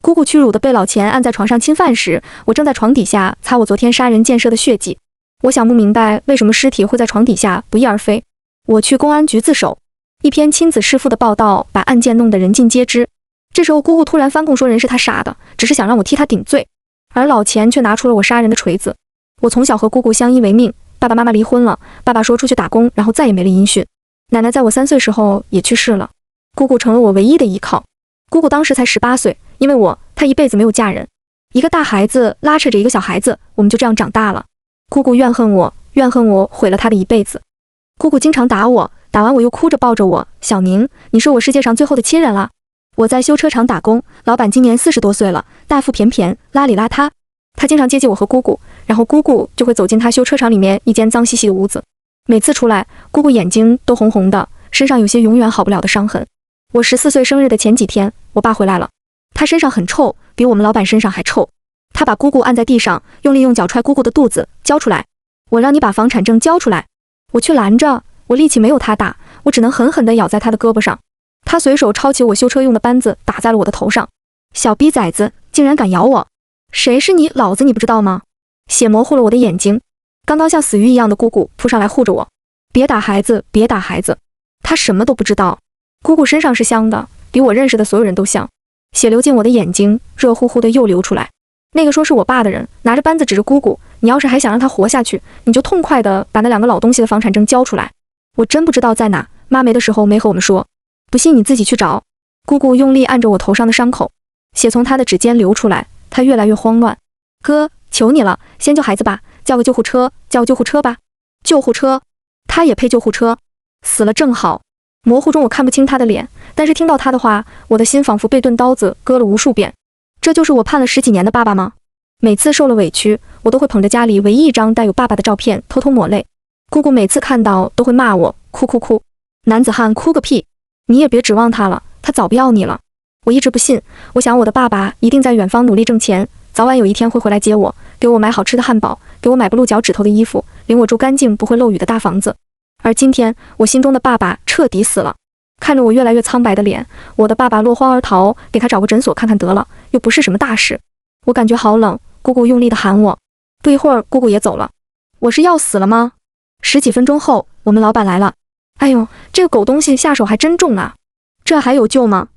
姑姑屈辱地被老钱按在床上侵犯时，我正在床底下擦我昨天杀人箭射的血迹。我想不明白为什么尸体会在床底下不翼而飞。我去公安局自首。一篇亲子弑父的报道把案件弄得人尽皆知。这时候姑姑突然翻供说人是她杀的，只是想让我替她顶罪，而老钱却拿出了我杀人的锤子。我从小和姑姑相依为命，爸爸妈妈离婚了，爸爸说出去打工，然后再也没了音讯。奶奶在我3岁时候也去世了，姑姑成了我唯一的依靠。姑姑当时才18岁，因为她一辈子没有嫁人，一个大孩子拉扯着一个小孩子，我们就这样长大了。姑姑怨恨我毁了她的一辈子。姑姑经常打我，打完我又哭着抱着我，小宁，你是我世界上最后的亲人了。我在修车厂打工，老板今年40多岁了，大腹便便，邋里邋遢。他经常接济我和姑姑，然后姑姑就会走进他修车厂里面一间脏兮兮的屋子。每次出来，姑姑眼睛都红红的，身上有些永远好不了的伤痕。我14岁生日的前几天，我爸回来了，他身上很臭，比我们老板身上还臭。他把姑姑按在地上，用力用脚踹姑姑的肚子，交出来。我让你把房产证交出来。我去拦着，我力气没有他大，我只能狠狠地咬在他的胳膊上。他随手抄起我修车用的扳子，打在了我的头上。小逼崽子，竟然敢咬我！谁是你？老子你不知道吗？血模糊了我的眼睛。刚刚像死鱼一样的姑姑扑上来护着我。别打孩子，别打孩子。他什么都不知道。姑姑身上是香的，比我认识的所有人都香。血流进我的眼睛，热乎乎的又流出来。那个说是我爸的人拿着扳子指着姑姑，你要是还想让他活下去，你就痛快的把那2个老东西的房产证交出来。我真不知道在哪，妈没的时候没和我们说，不信你自己去找。姑姑用力按着我头上的伤口，血从她的指尖流出来，她越来越慌乱。哥，求你了，先救孩子吧，叫个救护车，叫个救护车吧。救护车？他也配救护车？死了正好。模糊中我看不清他的脸，但是听到他的话，我的心仿佛被钝刀子割了无数遍。这就是我盼了10几年的爸爸吗？每次受了委屈，我都会捧着家里唯一一张带有爸爸的照片，偷偷抹泪。姑姑每次看到都会骂我，哭哭哭，男子汉哭个屁，你也别指望他了，他早不要你了。我一直不信，我想我的爸爸一定在远方努力挣钱，早晚有一天会回来接我，给我买好吃的汉堡，给我买不露脚趾头的衣服，领我住干净不会漏雨的大房子。而今天，我心中的爸爸彻底死了。看着我越来越苍白的脸，我的爸爸落荒而逃，给他找个诊所看看得了，又不是什么大事。我感觉好冷，姑姑用力地喊我。不一会儿，姑姑也走了。我是要死了吗？10几分钟后，我们老板来了。哎呦，这个狗东西下手还真重啊！这还有救吗？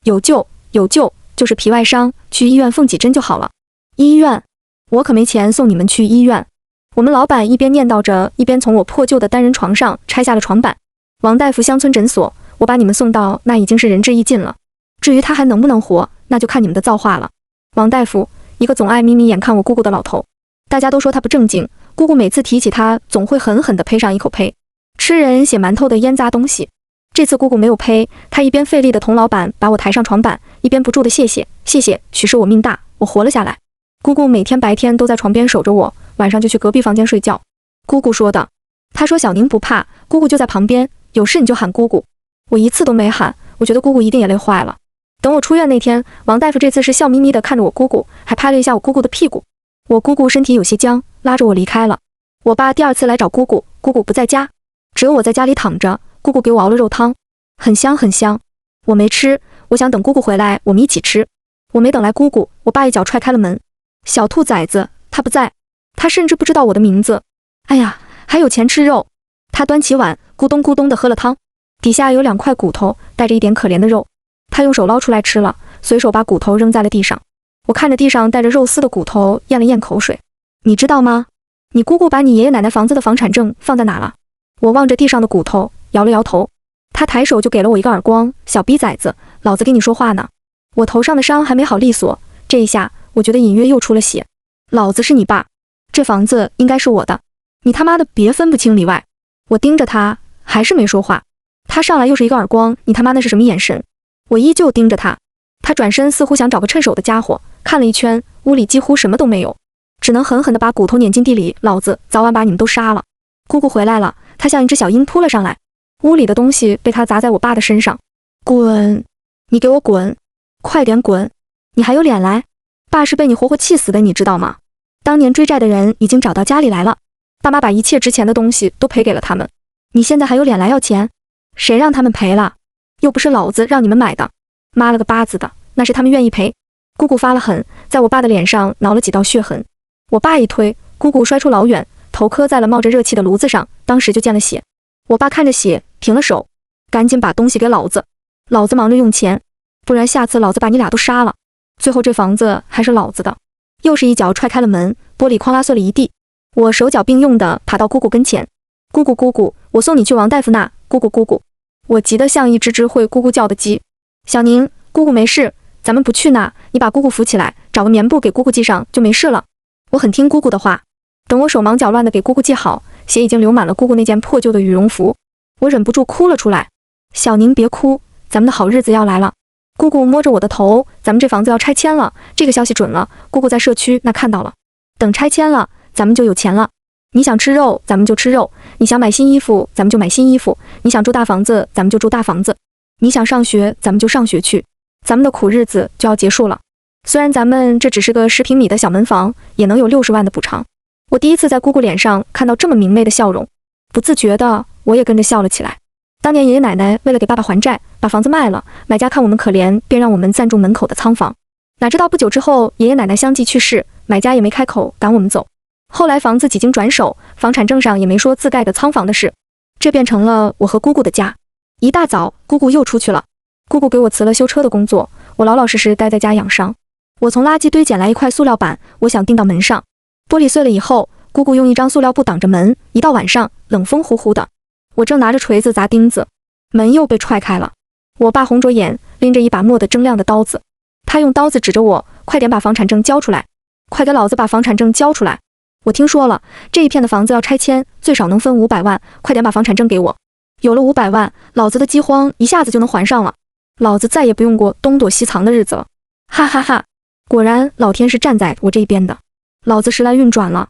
有救，有救，就是皮外伤，去医院缝几针就好了。医院？我可没钱送你们去医院。我们老板一边念叨着，一边从我破旧的单人床上拆下了床板。王大夫乡村诊所，我把你们送到那已经是仁至义尽了。至于他还能不能活，那就看你们的造化了。王大夫，一个总爱眯眯眼看我姑姑的老头，大家都说他不正经，姑姑每次提起他，总会狠狠地呸上一口呸，吃人血馒头的烟杂东西。这次姑姑没有呸，她一边费力地同老板把我抬上床板，一边不住地谢谢谢谢，许是我命大，我活了下来。姑姑每天白天都在床边守着我，晚上就去隔壁房间睡觉。姑姑说的，她说小宁不怕，姑姑就在旁边，有事你就喊姑姑。我一次都没喊，我觉得姑姑一定也累坏了。等我出院那天，王大夫这次是笑眯眯地看着我姑姑，还拍了一下我姑姑的屁股。我姑姑身体有些僵，拉着我离开了。我爸第2次来找姑姑，姑姑不在家，只有我在家里躺着。姑姑给我熬了肉汤，很香很香。我没吃，我想等姑姑回来我们一起吃。我没等来姑姑，我爸一脚踹开了门。小兔崽子，他不在，他甚至不知道我的名字。哎呀，还有钱吃肉。他端起碗，咕咚咕咚地喝了汤，底下有2块骨头，带着一点可怜的肉。他用手捞出来吃了，随手把骨头扔在了地上。我看着地上带着肉丝的骨头，咽了咽口水。你知道吗？你姑姑把你爷爷奶奶房子的房产证放在哪了？我望着地上的骨头，摇了摇头。他抬手就给了我一个耳光，小逼崽子，老子跟你说话呢。我头上的伤还没好利索，这一下我觉得隐约又出了血。老子是你爸，这房子应该是我的，你他妈的别分不清里外。我盯着他，还是没说话。他上来又是一个耳光，你他妈那是什么眼神？我依旧盯着他。他转身似乎想找个趁手的家伙，看了一圈，屋里几乎什么都没有，只能狠狠地把骨头碾进地里。老子早晚把你们都杀了。姑姑回来了，她像一只小鹰扑了上来，屋里的东西被她砸在我爸的身上。滚！你给我滚！快点滚！你还有脸来？爸是被你活活气死的，你知道吗？当年追债的人已经找到家里来了，爸妈把一切值钱的东西都赔给了他们，你现在还有脸来要钱？谁让他们赔了？又不是老子让你们买的。妈了个巴子的，那是他们愿意赔。姑姑发了狠，在我爸的脸上挠了几道血痕。我爸一推，姑姑摔出老远，头磕在了冒着热气的炉子上，当时就见了血。我爸看着血，停了手，赶紧把东西给老子，老子忙着用钱，不然下次老子把你俩都杀了。最后这房子还是老子的。又是一脚踹开了门，玻璃哐啦碎了一地。我手脚并用地爬到姑姑跟前，姑姑姑姑，我送你去王大夫那，姑姑姑姑。我急得像一只会咕咕叫的鸡。小宁，姑姑没事，咱们不去那，你把姑姑扶起来，找个棉布给姑姑系上就没事了。我很听姑姑的话。等我手忙脚乱地给姑姑系好，血已经流满了姑姑那件破旧的羽绒服，我忍不住哭了出来。小宁别哭，咱们的好日子要来了。姑姑摸着我的头，咱们这房子要拆迁了，这个消息准了，姑姑在社区那看到了。等拆迁了，咱们就有钱了。你想吃肉，咱们就吃肉；你想买新衣服，咱们就买新衣服；你想住大房子，咱们就住大房子；你想上学，咱们就上学去。咱们的苦日子就要结束了。虽然咱们这只是个10平米的小门房，也能有60万的补偿。我第一次在姑姑脸上看到这么明媚的笑容，不自觉的我也跟着笑了起来。当年爷爷奶奶为了给爸爸还债，把房子卖了，买家看我们可怜，便让我们暂住门口的仓房。哪知道不久之后，爷爷奶奶相继去世，买家也没开口赶我们走。后来房子几经转手，房产证上也没说自盖的仓房的事，这变成了我和姑姑的家。一大早，姑姑又出去了。姑姑给我辞了修车的工作，我老老实实待在家养伤。我从垃圾堆捡来一块塑料板，我想钉到门上。玻璃碎了以后，姑姑用一张塑料布挡着门。一到晚上，冷风呼呼的，我正拿着锤子砸钉子，门又被踹开了。我爸红着眼，拎着一把磨得铮亮的刀子，他用刀子指着我，快点把房产证交出来，快给老子把房产证交出来。我听说了，这一片的房子要拆迁，最少能分500万，快点把房产证给我。有了500万，老子的饥荒一下子就能还上了，老子再也不用过东躲西藏的日子了。哈哈哈，果然老天是站在我这一边的，老子时来运转了。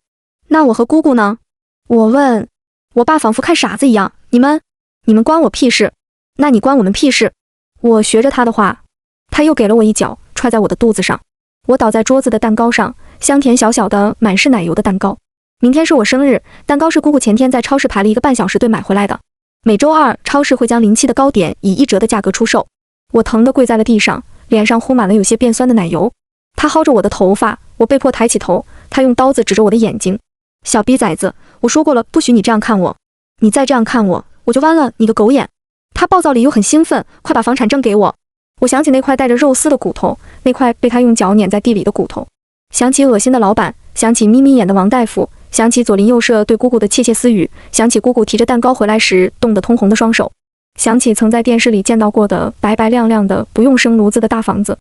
那我和姑姑呢？我问。我爸仿佛看傻子一样，你们关我屁事？那你关我们屁事？我学着他的话，他又给了我一脚，踹在我的肚子上。我倒在桌子的蛋糕上，香甜小小的满是奶油的蛋糕。明天是我生日，蛋糕是姑姑前天在超市排了1个半小时队买回来的。每周二超市会将临期的糕点以1折的价格出售。我疼得跪在了地上，脸上糊满了有些变酸的奶油。他薅着我的头发，我被迫抬起头，他用刀子指着我的眼睛。小逼崽子，我说过了，不许你这样看我，你再这样看我，我就剜了你个狗眼。他暴躁里又很兴奋，快把房产证给我。我想起那块带着肉丝的骨头，那块被他用脚碾在地里的骨头，想起恶心的老板，想起眯眯眼的王大夫，想起左邻右舍对姑姑的窃窃私语，想起姑姑提着蛋糕回来时冻得通红的双手，想起曾在电视里见到过的白白亮亮的不用生炉子的大房子。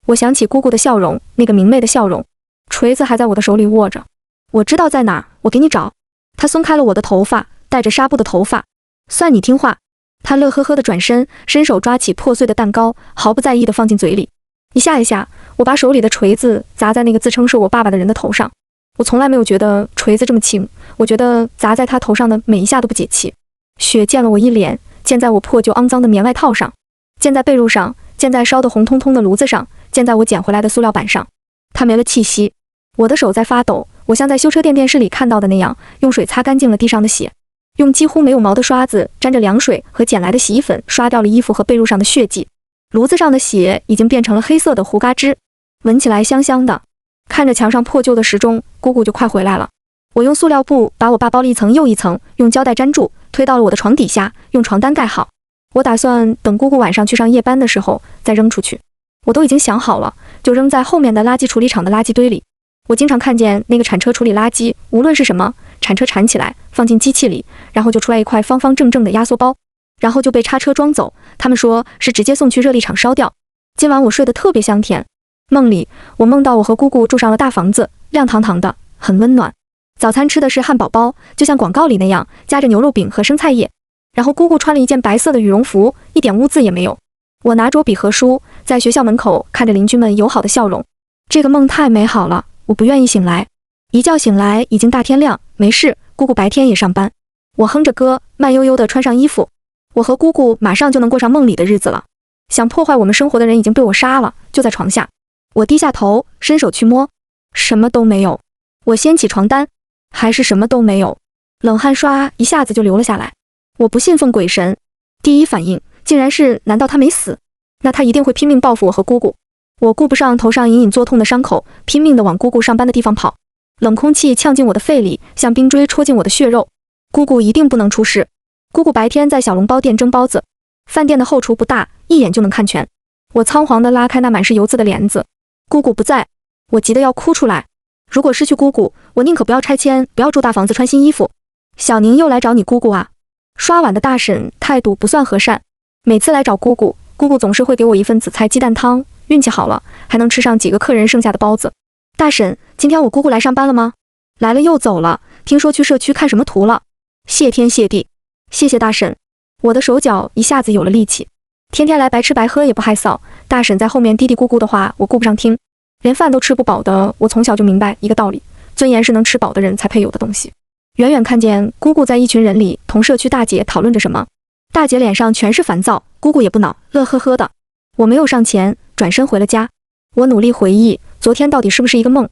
我想起姑姑的笑容，那个明媚的笑容。锤子还在我的手里握着，我知道在哪儿，我给你找。他松开了我的头发，带着纱布的头发。算你听话。他乐呵呵地转身，伸手抓起破碎的蛋糕，毫不在意地放进嘴里。一下一下，我把手里的锤子砸在那个自称是我爸爸的人的头上。我从来没有觉得锤子这么轻，我觉得砸在他头上的每一下都不解气。血溅了我一脸，溅在我破旧肮脏的棉外套上，溅在被褥上，溅在烧得红彤彤的炉子上，溅在我捡回来的塑料板上。它没了气息，我的手在发抖。我像在修车店电视里看到的那样，用水擦干净了地上的血，用几乎没有毛的刷子沾着凉水和捡来的洗衣粉刷掉了衣服和被褥上的血迹。炉子上的血已经变成了黑色的糊嘎吱，闻起来香香的。看着墙上破旧的时钟，姑姑就快回来了。我用塑料布把我爸包了一层又一层，用胶带粘住，推到了我的床底下，用床单盖好。我打算等姑姑晚上去上夜班的时候再扔出去。我都已经想好了，就扔在后面的垃圾处理厂的垃圾堆里。我经常看见那个铲车处理垃圾，无论是什么，铲车铲起来放进机器里，然后就出来一块方方正正的压缩包，然后就被叉车装走。他们说是直接送去热力厂烧掉。今晚我睡得特别香甜，梦里我梦到我和姑姑住上了大房子，亮堂堂的，很温暖。早餐吃的是汉堡包，就像广告里那样，夹着牛肉饼和生菜叶。然后姑姑穿了一件白色的羽绒服，一点污渍也没有。我拿着笔和书，在学校门口看着邻居们友好的笑容。这个梦太美好了，我不愿意醒来。一觉醒来已经大天亮，没事，姑姑白天也上班。我哼着歌，慢悠悠地穿上衣服。我和姑姑马上就能过上梦里的日子了。想破坏我们生活的人已经被我杀了，就在床下。我低下头，伸手去摸，什么都没有。我掀起床单，还是什么都没有。冷汗刷一下子就流了下来。我不信奉鬼神，第一反应竟然是，难道他没死？那他一定会拼命报复我和姑姑。我顾不上头上隐隐作痛的伤口，拼命地往姑姑上班的地方跑。冷空气呛进我的肺里，像冰锥戳进我的血肉。姑姑一定不能出事。姑姑白天在小笼包店蒸包子，饭店的后厨不大，一眼就能看全。我仓皇地拉开那满是油渍的帘子。姑姑不在，我急得要哭出来。如果失去姑姑，我宁可不要拆迁，不要住大房子，穿新衣服。小宁又来找你姑姑啊？刷碗的大婶态度不算和善，每次来找姑姑，姑姑总是会给我一份紫菜鸡蛋汤，运气好了还能吃上几个客人剩下的包子。大婶，今天我姑姑来上班了吗？来了又走了，听说去社区看什么图了。谢天谢地，谢谢大婶。我的手脚一下子有了力气，天天来白吃白喝也不害臊。大婶在后面嘀嘀咕咕的话，我顾不上听。连饭都吃不饱的我，从小就明白一个道理：尊严是能吃饱的人才配有的东西。远远看见姑姑在一群人里同社区大姐讨论着什么，大姐脸上全是烦躁，姑姑也不恼，乐呵呵的。我没有上前，转身回了家。我努力回忆昨天到底是不是一个梦。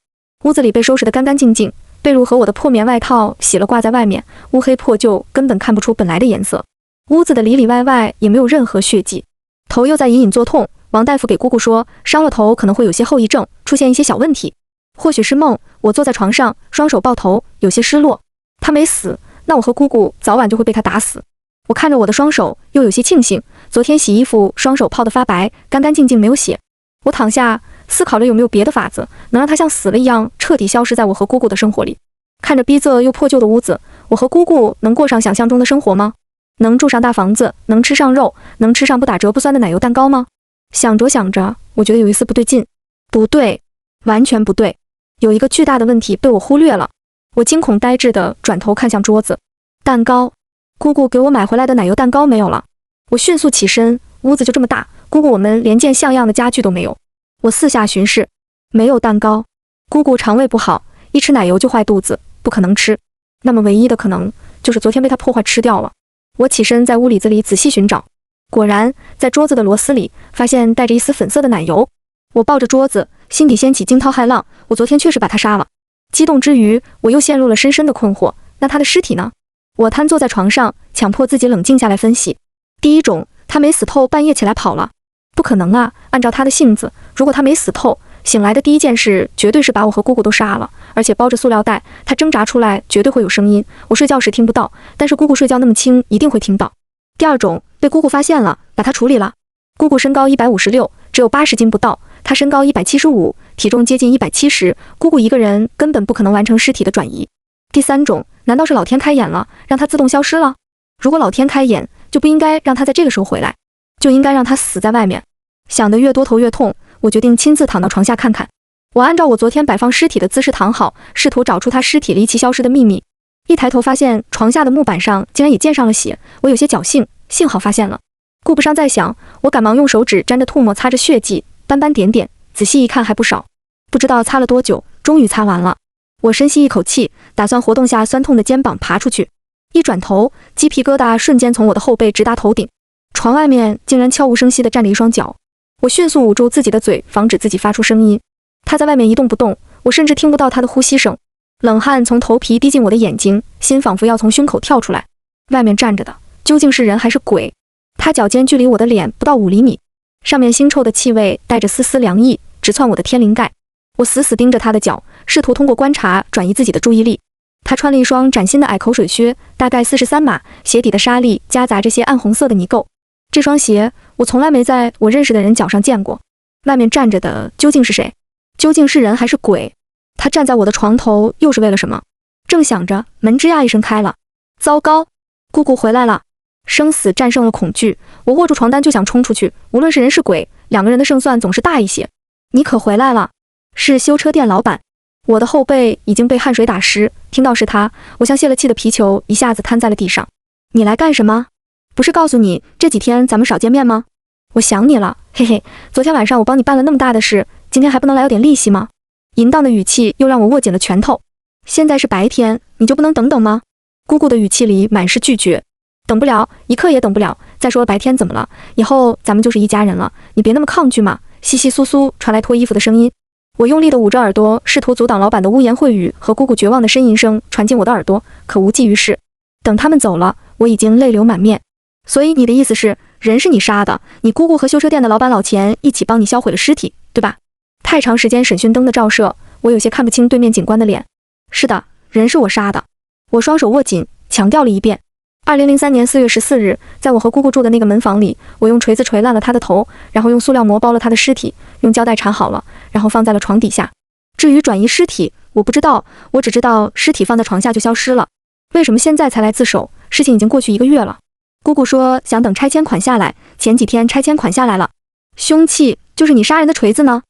屋子里被收拾得干干净净，被褥和我的破棉外套洗了挂在外面，乌黑破旧，根本看不出本来的颜色。屋子的里里外外也没有任何血迹。头又在隐隐作痛，王大夫给姑姑说，伤了头可能会有些后遗症，出现一些小问题。或许是梦，我坐在床上，双手抱头，有些失落。他没死，那我和姑姑早晚就会被他打死。我看着我的双手，又有些庆幸，昨天洗衣服，双手泡得发白，干干净净，没有血。我躺下，思考着有没有别的法子，能让他像死了一样，彻底消失在我和姑姑的生活里。看着逼仄又破旧的屋子，我和姑姑能过上想象中的生活吗？能住上大房子，能吃上肉，能吃上不打折不酸的奶油蛋糕吗？想着想着，我觉得有一丝不对劲。不对，完全不对。有一个巨大的问题被我忽略了。我惊恐呆滞地转头看向桌子，蛋糕，姑姑给我买回来的奶油蛋糕没有了。我迅速起身，屋子就这么大，姑姑我们连件像样的家具都没有。我四下巡视，没有蛋糕。姑姑肠胃不好，一吃奶油就坏肚子，不可能吃。那么唯一的可能就是昨天被她破坏吃掉了。我起身在屋里子里仔细寻找，果然在桌子的螺丝里发现带着一丝粉色的奶油。我抱着桌子，心底掀起惊涛骇浪，我昨天确实把她杀了。激动之余，我又陷入了深深的困惑。那他的尸体呢？我瘫坐在床上，强迫自己冷静下来分析。第一种，他没死透，半夜起来跑了，不可能啊！按照他的性子，如果他没死透，醒来的第一件事绝对是把我和姑姑都杀了，而且包着塑料袋。他挣扎出来绝对会有声音，我睡觉时听不到，但是姑姑睡觉那么轻，一定会听到。第二种，被姑姑发现了，把他处理了。姑姑身高156，只有80斤不到。他身高175，体重接近170，姑姑一个人根本不可能完成尸体的转移。第三种，难道是老天开眼了，让他自动消失了？如果老天开眼，就不应该让他在这个时候回来，就应该让他死在外面。想得越多头越痛，我决定亲自躺到床下看看。我按照我昨天摆放尸体的姿势躺好，试图找出他尸体离奇消失的秘密。一抬头发现床下的木板上竟然也溅上了血，我有些侥幸，幸好发现了。顾不上再想，我赶忙用手指沾着唾沫擦着血迹，斑斑点点，仔细一看还不少。不知道擦了多久，终于擦完了。我深吸一口气，打算活动下酸痛的肩膀爬出去。一转头，鸡皮疙瘩瞬间从我的后背直达头顶。床外面竟然悄无声息地站着一双脚。我迅速捂住自己的嘴，防止自己发出声音。他在外面一动不动，我甚至听不到他的呼吸声。冷汗从头皮滴进我的眼睛，心仿佛要从胸口跳出来。外面站着的究竟是人还是鬼？他脚尖距离我的脸不到5厘米，上面腥臭的气味带着丝丝凉意，直窜我的天灵盖。我死死盯着他的脚，试图通过观察转移自己的注意力。他穿了一双崭新的矮口水靴，大概43码，鞋底的沙粒夹杂着些暗红色的泥垢。这双鞋我从来没在我认识的人脚上见过。外面站着的究竟是谁？究竟是人还是鬼？他站在我的床头又是为了什么？正想着，门吱呀一声开了。糟糕，姑姑回来了！生死战胜了恐惧，我握住床单就想冲出去。无论是人是鬼，两个人的胜算总是大一些。你可回来了，是修车店老板。我的后背已经被汗水打湿，听到是他，我像泄了气的皮球，一下子瘫在了地上。你来干什么？不是告诉你这几天咱们少见面吗？我想你了，嘿嘿，昨天晚上我帮你办了那么大的事，今天还不能来有点利息吗？淫荡的语气又让我握紧了拳头。现在是白天，你就不能等等吗？姑姑的语气里满是拒绝。等不了，一刻也等不了。再说白天怎么了？以后咱们就是一家人了，你别那么抗拒嘛。窸窸窣窣传来脱衣服的声音，我用力地捂着耳朵，试图阻挡老板的污言秽语和姑姑绝望的呻吟声传进我的耳朵，可无济于事。等他们走了，我已经泪流满面。所以你的意思是，人是你杀的，你姑姑和修车店的老板老钱一起帮你销毁了尸体，对吧？太长时间审讯灯的照射，我有些看不清对面警官的脸。是的，人是我杀的。我双手握紧，强调了一遍。2003年4月14日，在我和姑姑住的那个门房里，我用锤子锤烂了她的头，然后用塑料膜包了她的尸体，用胶带缠好了，然后放在了床底下。至于转移尸体，我不知道，我只知道尸体放在床下就消失了。为什么现在才来自首？事情已经过去1个月了。姑姑说想等拆迁款下来，前几天拆迁款下来了。凶器就是你杀人的锤子呢？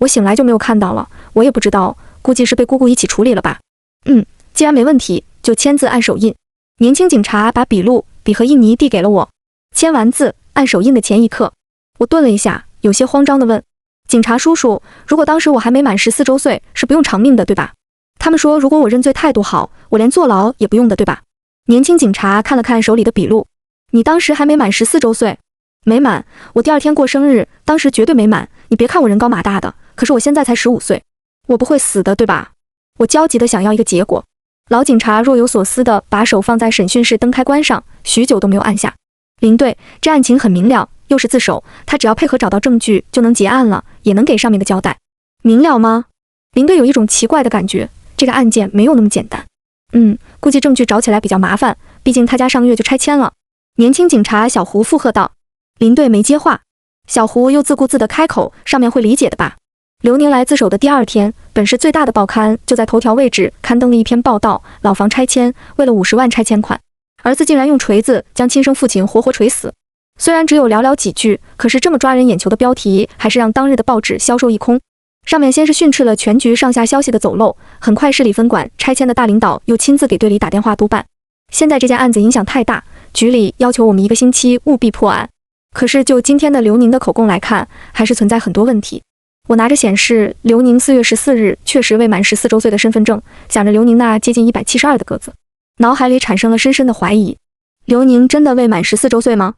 我醒来就没有看到了，我也不知道，估计是被姑姑一起处理了吧。既然没问题，就签字按手印。年轻警察把笔录、笔和印泥递给了我。签完字，按手印的前一刻，我顿了一下，有些慌张地问：警察叔叔，如果当时我还没满14周岁，是不用偿命的，对吧？他们说如果我认罪态度好，我连坐牢也不用的，对吧？年轻警察看了看手里的笔录，你当时还没满14周岁？没满，我第2天过生日，当时绝对没满。你别看我人高马大的，可是我现在才15岁，我不会死的，对吧？我焦急地想要一个结果。老警察若有所思地把手放在审讯室灯开关上，许久都没有按下。林队，这案情很明了，又是自首，他只要配合找到证据就能结案了，也能给上面的交代。明了吗？林队有一种奇怪的感觉，这个案件没有那么简单。估计证据找起来比较麻烦，毕竟他家上个月就拆迁了。年轻警察小胡附和道。林队没接话，小胡又自顾自地开口，上面会理解的吧。刘宁来自首的第2天，本市最大的报刊就在头条位置刊登了一篇报道，老房拆迁，为了50万拆迁款，儿子竟然用锤子将亲生父亲活活锤死。虽然只有寥寥几句，可是这么抓人眼球的标题，还是让当日的报纸销售一空。上面先是训斥了全局上下消息的走漏，很快市里分管拆迁的大领导又亲自给队里打电话督办。现在这件案子影响太大，局里要求我们1个星期务必破案。可是就今天的刘宁的口供来看，还是存在很多问题。我拿着显示刘宁4月14日确实未满14周岁的身份证，想着刘宁那接近172的个子，脑海里产生了深深的怀疑。刘宁真的未满14周岁吗？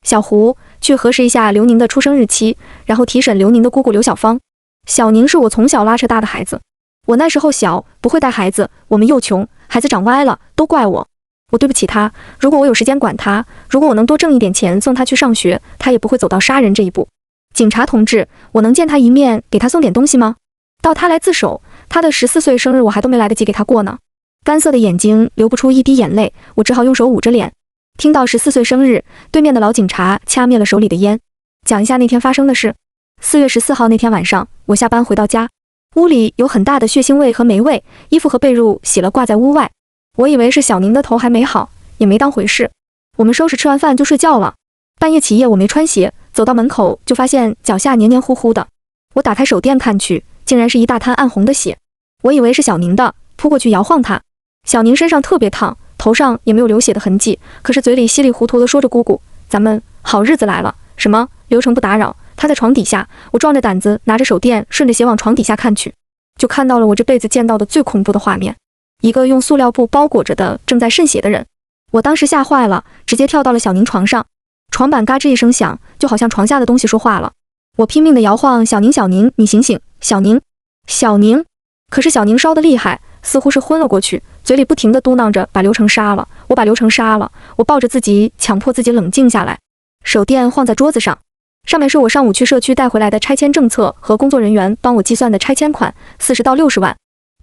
小胡，去核实一下刘宁的出生日期，然后提审刘宁的姑姑刘小芳。小宁是我从小拉扯大的孩子，我那时候小，不会带孩子，我们又穷，孩子长歪了，都怪我。我对不起他，如果我有时间管他，如果我能多挣一点钱送他去上学，他也不会走到杀人这一步。警察同志，我能见他一面，给他送点东西吗？到他来自首，他的14岁生日我还都没来得及给他过呢。干涩的眼睛流不出一滴眼泪，我只好用手捂着脸。听到14岁生日，对面的老警察掐灭了手里的烟，讲一下那天发生的事。4月14号那天晚上，我下班回到家，屋里有很大的血腥味和霉味，衣服和被褥洗了挂在屋外。我以为是小宁的头还没好，也没当回事。我们收拾吃完饭就睡觉了。半夜起夜我没穿鞋，走到门口就发现脚下黏黏糊糊的。我打开手电看去，竟然是一大滩暗红的血。我以为是小宁的，扑过去摇晃他。小宁身上特别烫，头上也没有流血的痕迹，可是嘴里稀里糊涂地说着姑姑，咱们好日子来了。什么？流程不打扰。他在床底下，我壮着胆子拿着手电顺着血往床底下看去，就看到了我这辈子见到的最恐怖的画面，一个用塑料布包裹着的正在渗血的人。我当时吓坏了，直接跳到了小宁床上，床板嘎吱一声响，就好像床下的东西说话了。我拼命地摇晃小宁，小宁，你醒醒，小宁，小宁。可是小宁烧得厉害，似乎是昏了过去，嘴里不停地嘟囔着把刘成杀了，我把刘成杀了。我抱着自己，强迫自己冷静下来。手电晃在桌子上，上面是我上午去社区带回来的拆迁政策和工作人员帮我计算的拆迁款，40到60万。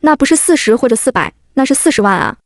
那不是40或者400，那是40万啊！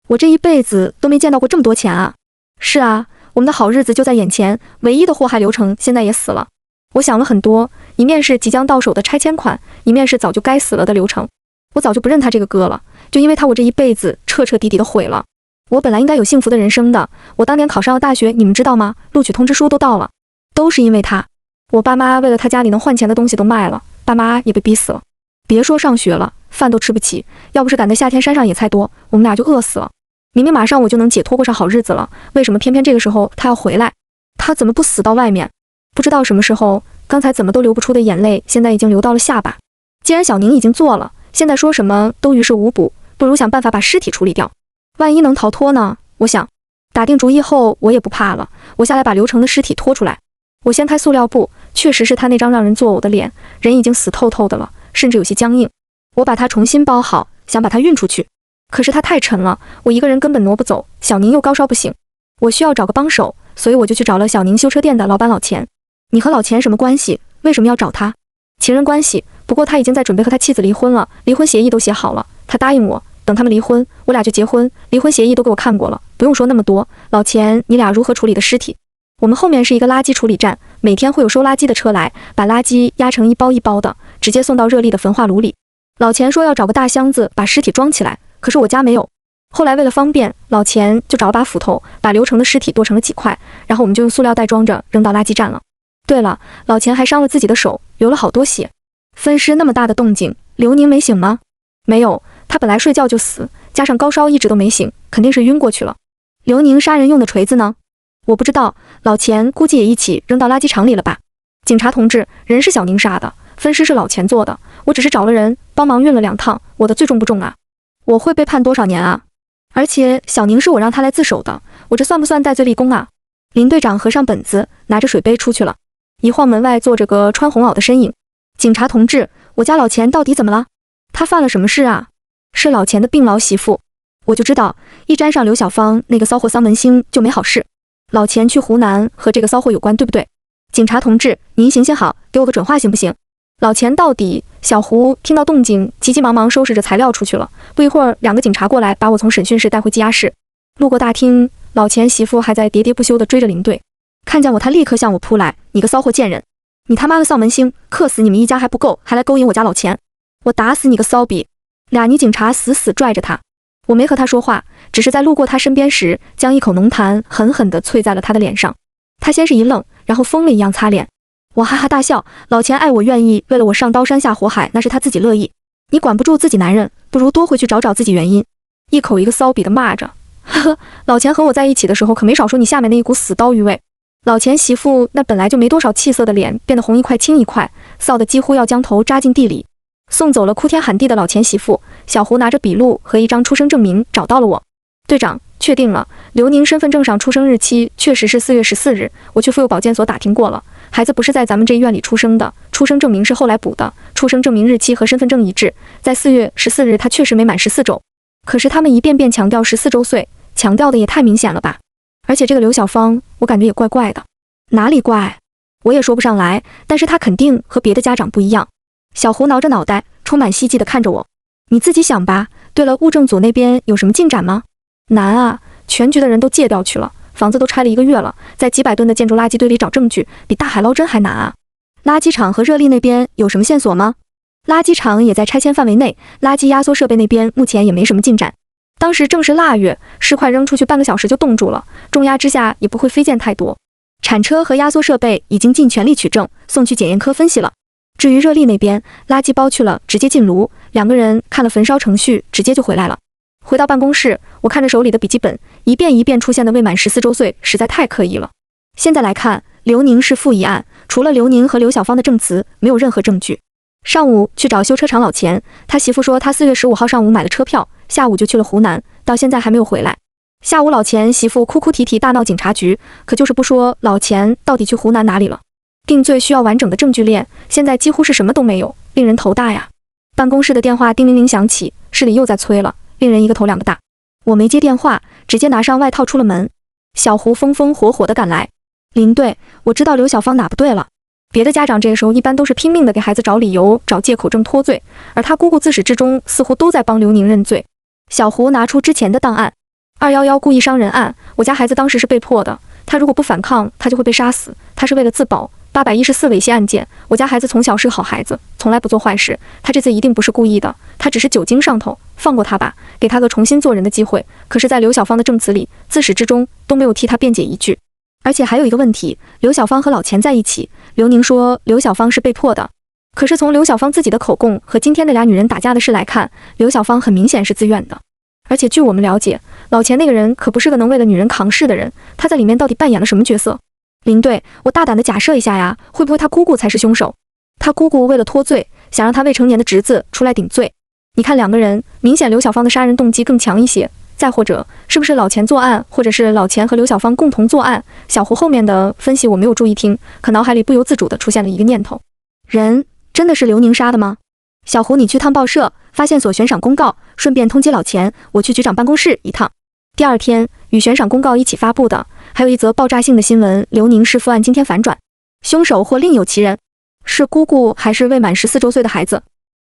我这一辈子都没见到过这么多钱啊！是啊，我们的好日子就在眼前，唯一的祸害刘成现在也死了。我想了很多，一面是即将到手的拆迁款，一面是早就该死了的刘成。我早就不认他这个哥了，就因为他我这一辈子彻彻底底的毁了。我本来应该有幸福的人生的，我当年考上了大学，你们知道吗？录取通知书都到了，都是因为他。我爸妈为了他家里能换钱的东西都卖了，爸妈也被逼死了。别说上学了，饭都吃不起，要不是赶在夏天山上野菜多，我们俩就饿死了。明明马上我就能解脱过上好日子了，为什么偏偏这个时候他要回来？他怎么不死到外面？不知道什么时候，刚才怎么都流不出的眼泪，现在已经流到了下巴。既然小宁已经做了，现在说什么都于事无补，不如想办法把尸体处理掉。万一能逃脱呢？我想，打定主意后，我也不怕了。我下来把刘成的尸体拖出来。我掀开塑料布，确实是他那张让人作呕的脸，人已经死透透的了，甚至有些僵硬。我把它重新包好，想把它运出去，可是它太沉了，我一个人根本挪不走。小宁又高烧不醒，我需要找个帮手，所以我就去找了小宁修车店的老板老钱。你和老钱什么关系？为什么要找他？情人关系，不过他已经在准备和他妻子离婚了，离婚协议都写好了，他答应我，等他们离婚，我俩就结婚，离婚协议都给我看过了，不用说那么多。老钱，你俩如何处理的尸体？我们后面是一个垃圾处理站，每天会有收垃圾的车来，把垃圾压成一包一包的，直接送到热力的焚化炉里。老钱说要找个大箱子把尸体装起来，可是我家没有。后来为了方便，老钱就找了把斧头，把流程的尸体剁成了几块，然后我们就用塑料袋装着扔到垃圾站了。对了，老钱还伤了自己的手，流了好多血。分尸那么大的动静，刘宁没醒吗？没有，他本来睡觉就死，加上高烧一直都没醒，肯定是晕过去了。刘宁杀人用的锤子呢？我不知道，老钱估计也一起扔到垃圾场里了吧。警察同志，人是小宁杀的，分尸是老钱做的，我只是找了人帮忙运了2趟，我的罪重不重啊？我会被判多少年啊？而且小宁是我让他来自首的，我这算不算戴罪立功啊？林队长合上本子，拿着水杯出去了。一晃门外坐着个穿红袄的身影。警察同志，我家老钱到底怎么了？他犯了什么事啊？是老钱的病痨媳妇。我就知道，一沾上刘小芳那个骚货丧门星就没好事。老钱去湖南和这个骚货有关，对不对？警察同志，您行行好，给我个准话行不行？老钱到底……小胡听到动静，急急忙忙收拾着材料出去了。不一会儿，2个警察过来，把我从审讯室带回羁押室。路过大厅，老钱媳妇还在喋喋不休地追着林队，看见我，他立刻向我扑来：“你个骚货贱人，你他妈的丧门星，克死你们一家还不够，还来勾引我家老钱，我打死你个骚逼！”俩女警察死死拽着他，我没和他说话，只是在路过他身边时，将一口浓痰狠狠地啐在了他的脸上。他先是一愣，然后疯了一样擦脸。我哈哈大笑，老钱爱我愿意为了我上刀山下火海，那是他自己乐意。你管不住自己男人，不如多回去找找自己原因。一口一个骚逼的骂着，呵呵，老钱和我在一起的时候可没少说你下面那一股死刀鱼味。老钱媳妇那本来就没多少气色的脸变得红一块青一块，臊得几乎要将头扎进地里。送走了哭天喊地的老钱媳妇，小胡拿着笔录和一张出生证明找到了我。队长，确定了，刘宁身份证上出生日期确实是4月14日，我去妇幼保健所打听过了，孩子不是在咱们这医院里出生的，出生证明是后来补的，出生证明日期和身份证一致，在4月14日他确实没满14周。可是他们一遍遍强调14周岁，强调的也太明显了吧？而且这个刘小芳，我感觉也怪怪的。哪里怪？我也说不上来，但是他肯定和别的家长不一样。小胡挠着脑袋，充满希冀地看着我。你自己想吧。对了，物证组那边有什么进展吗？难啊，全局的人都借调去了，房子都拆了1个月了，在几百吨的建筑垃圾堆里找证据，比大海捞针还难啊。垃圾场和热力那边有什么线索吗？垃圾场也在拆迁范围内，垃圾压缩设备那边目前也没什么进展。当时正是腊月，尸块扔出去半个小时就冻住了，重压之下也不会飞溅太多。铲车和压缩设备已经尽全力取证，送去检验科分析了。至于热力那边，垃圾包去了，直接进炉，2个人看了焚烧程序，直接就回来了。回到办公室，我看着手里的笔记本，一遍一遍出现的未满14周岁，实在太刻意了。现在来看，刘宁是负一案，除了刘宁和刘小芳的证词，没有任何证据。上午去找修车厂老钱，他媳妇说他4月15号上午买了车票，下午就去了湖南，到现在还没有回来。下午老钱媳妇哭哭啼啼大闹警察局，可就是不说老钱到底去湖南哪里了。定罪需要完整的证据链，现在几乎是什么都没有，令人头大呀。办公室的电话叮铃铃响起，市里又在催了，令人一个头2个大。我没接电话，直接拿上外套出了门。小胡风风火火地赶来，林队，我知道刘小芳哪不对了。别的家长这个时候一般都是拼命的给孩子找理由、找借口证脱罪，而他姑姑自始至终似乎都在帮刘宁认罪。小胡拿出之前的档案，211故意伤人案，我家孩子当时是被迫的，他如果不反抗，他就会被杀死，他是为了自保。814猥亵案件，我家孩子从小是个好孩子，从来不做坏事，他这次一定不是故意的，他只是酒精上头，放过他吧，给他个重新做人的机会。可是在刘小芳的证词里，自始至终都没有替他辩解一句。而且还有一个问题，刘小芳和老钱在一起，刘宁说刘小芳是被迫的，可是从刘小芳自己的口供和今天那俩女人打架的事来看，刘小芳很明显是自愿的。而且据我们了解，老钱那个人可不是个能为了女人扛事的人，他在里面到底扮演了什么角色？林队，我大胆的假设一下呀，会不会他姑姑才是凶手？他姑姑为了脱罪，想让他未成年的侄子出来顶罪。你看2个人，明显刘小芳的杀人动机更强一些。再或者，是不是老钱作案，或者是老钱和刘小芳共同作案？小胡后面的分析我没有注意听，可脑海里不由自主地出现了一个念头：人真的是刘宁杀的吗？小胡，你去趟报社发现所悬赏公告，顺便通缉老钱，我去局长办公室一趟。第2天，与悬赏公告一起发布的，还有一则爆炸性的新闻：刘宁弑父案今天反转，凶手或另有其人。是姑姑还是未满14周岁的孩子？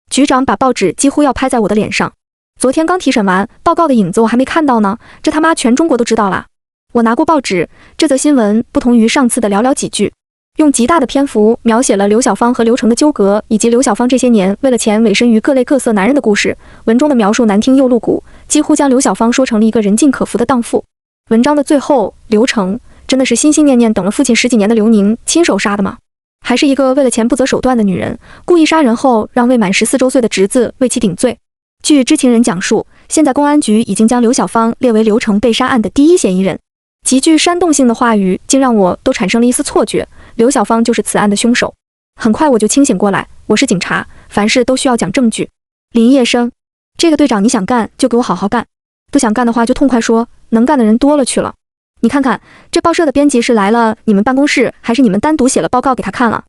局长把报纸几乎要拍在我的脸上。昨天刚提审完，报告的影子我还没看到呢，这他妈全中国都知道啦。我拿过报纸，这则新闻不同于上次的寥寥几句，用极大的篇幅描写了刘小芳和刘成的纠葛，以及刘小芳这些年为了钱委身于各类各色男人的故事。文中的描述难听又露骨，几乎将刘小芳说成了一个人尽可夫的荡妇。文章的最后，刘成真的是心心念念等了父亲10几年的刘宁亲手杀的吗？还是一个为了钱不择手段的女人，故意杀人后让未满14周岁的侄子为其顶罪？据知情人讲述，现在公安局已经将刘小芳列为刘成被杀案的第1嫌疑人。极具煽动性的话语竟让我都产生了一丝错觉，刘小芳就是此案的凶手。很快我就清醒过来，我是警察，凡事都需要讲证据。林业生，这个队长你想干就给我好好干，不想干的话就痛快说，能干的人多了去了。你看看，这报社的编辑是来了你们办公室，还是你们单独写了报告给他看了？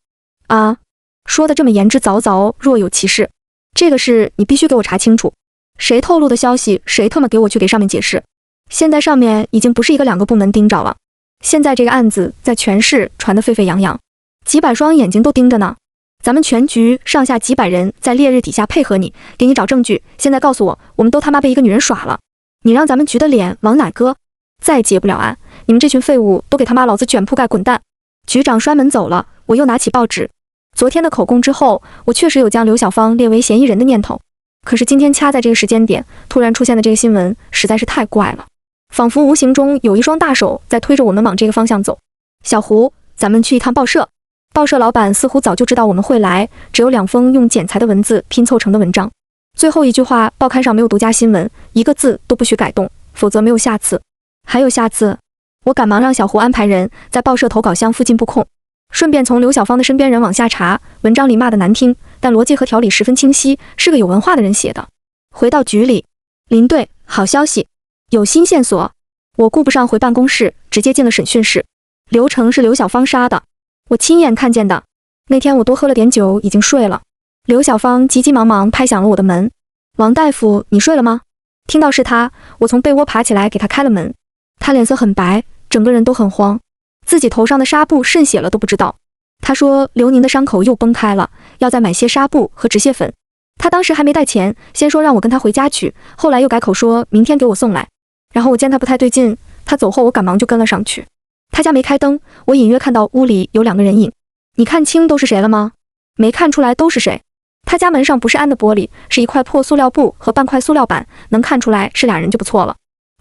啊，说的这么言之凿凿，若有其事。这个事你必须给我查清楚，谁透露的消息，谁他妈给我去给上面解释。现在上面已经不是1个2个部门盯着了，现在这个案子在全市传得沸沸扬扬，几百双眼睛都盯着呢。咱们全局上下几百人在烈日底下配合你，给你找证据。现在告诉我，我们都他妈被一个女人耍了，你让咱们局的脸往哪搁？再结不了案，你们这群废物都给他妈老子卷铺盖滚蛋！局长摔门走了，我又拿起报纸。昨天的口供之后，我确实有将刘小芳列为嫌疑人的念头。可是今天掐在这个时间点突然出现的这个新闻实在是太怪了，仿佛无形中有一双大手在推着我们往这个方向走。小胡，咱们去一趟报社。报社老板似乎早就知道我们会来，只有2封用剪裁的文字拼凑成的文章。最后一句话，报刊上没有独家新闻，1个字都不许改动，否则没有下次。还有下次，我赶忙让小胡安排人在报社投稿箱附近布控，顺便从刘小芳的身边人往下查。文章里骂得难听，但逻辑和条理十分清晰，是个有文化的人写的。回到局里，林队，好消息，有新线索。我顾不上回办公室，直接进了审讯室。刘成是刘小芳杀的，我亲眼看见的。那天我多喝了点酒，已经睡了。刘小芳急急忙忙拍响了我的门。王大夫，你睡了吗？听到是他，我从被窝爬起来给他开了门。他脸色很白，整个人都很慌，自己头上的纱布渗血了都不知道。他说刘宁的伤口又崩开了，要再买些纱布和止血粉。他当时还没带钱，先说让我跟他回家取，后来又改口说明天给我送来。然后我见他不太对劲，他走后我赶忙就跟了上去。他家没开灯，我隐约看到屋里有2个人影。你看清都是谁了吗？没看出来都是谁。他家门上不是安的玻璃，是一块破塑料布和半块塑料板，能看出来是2人就不错了。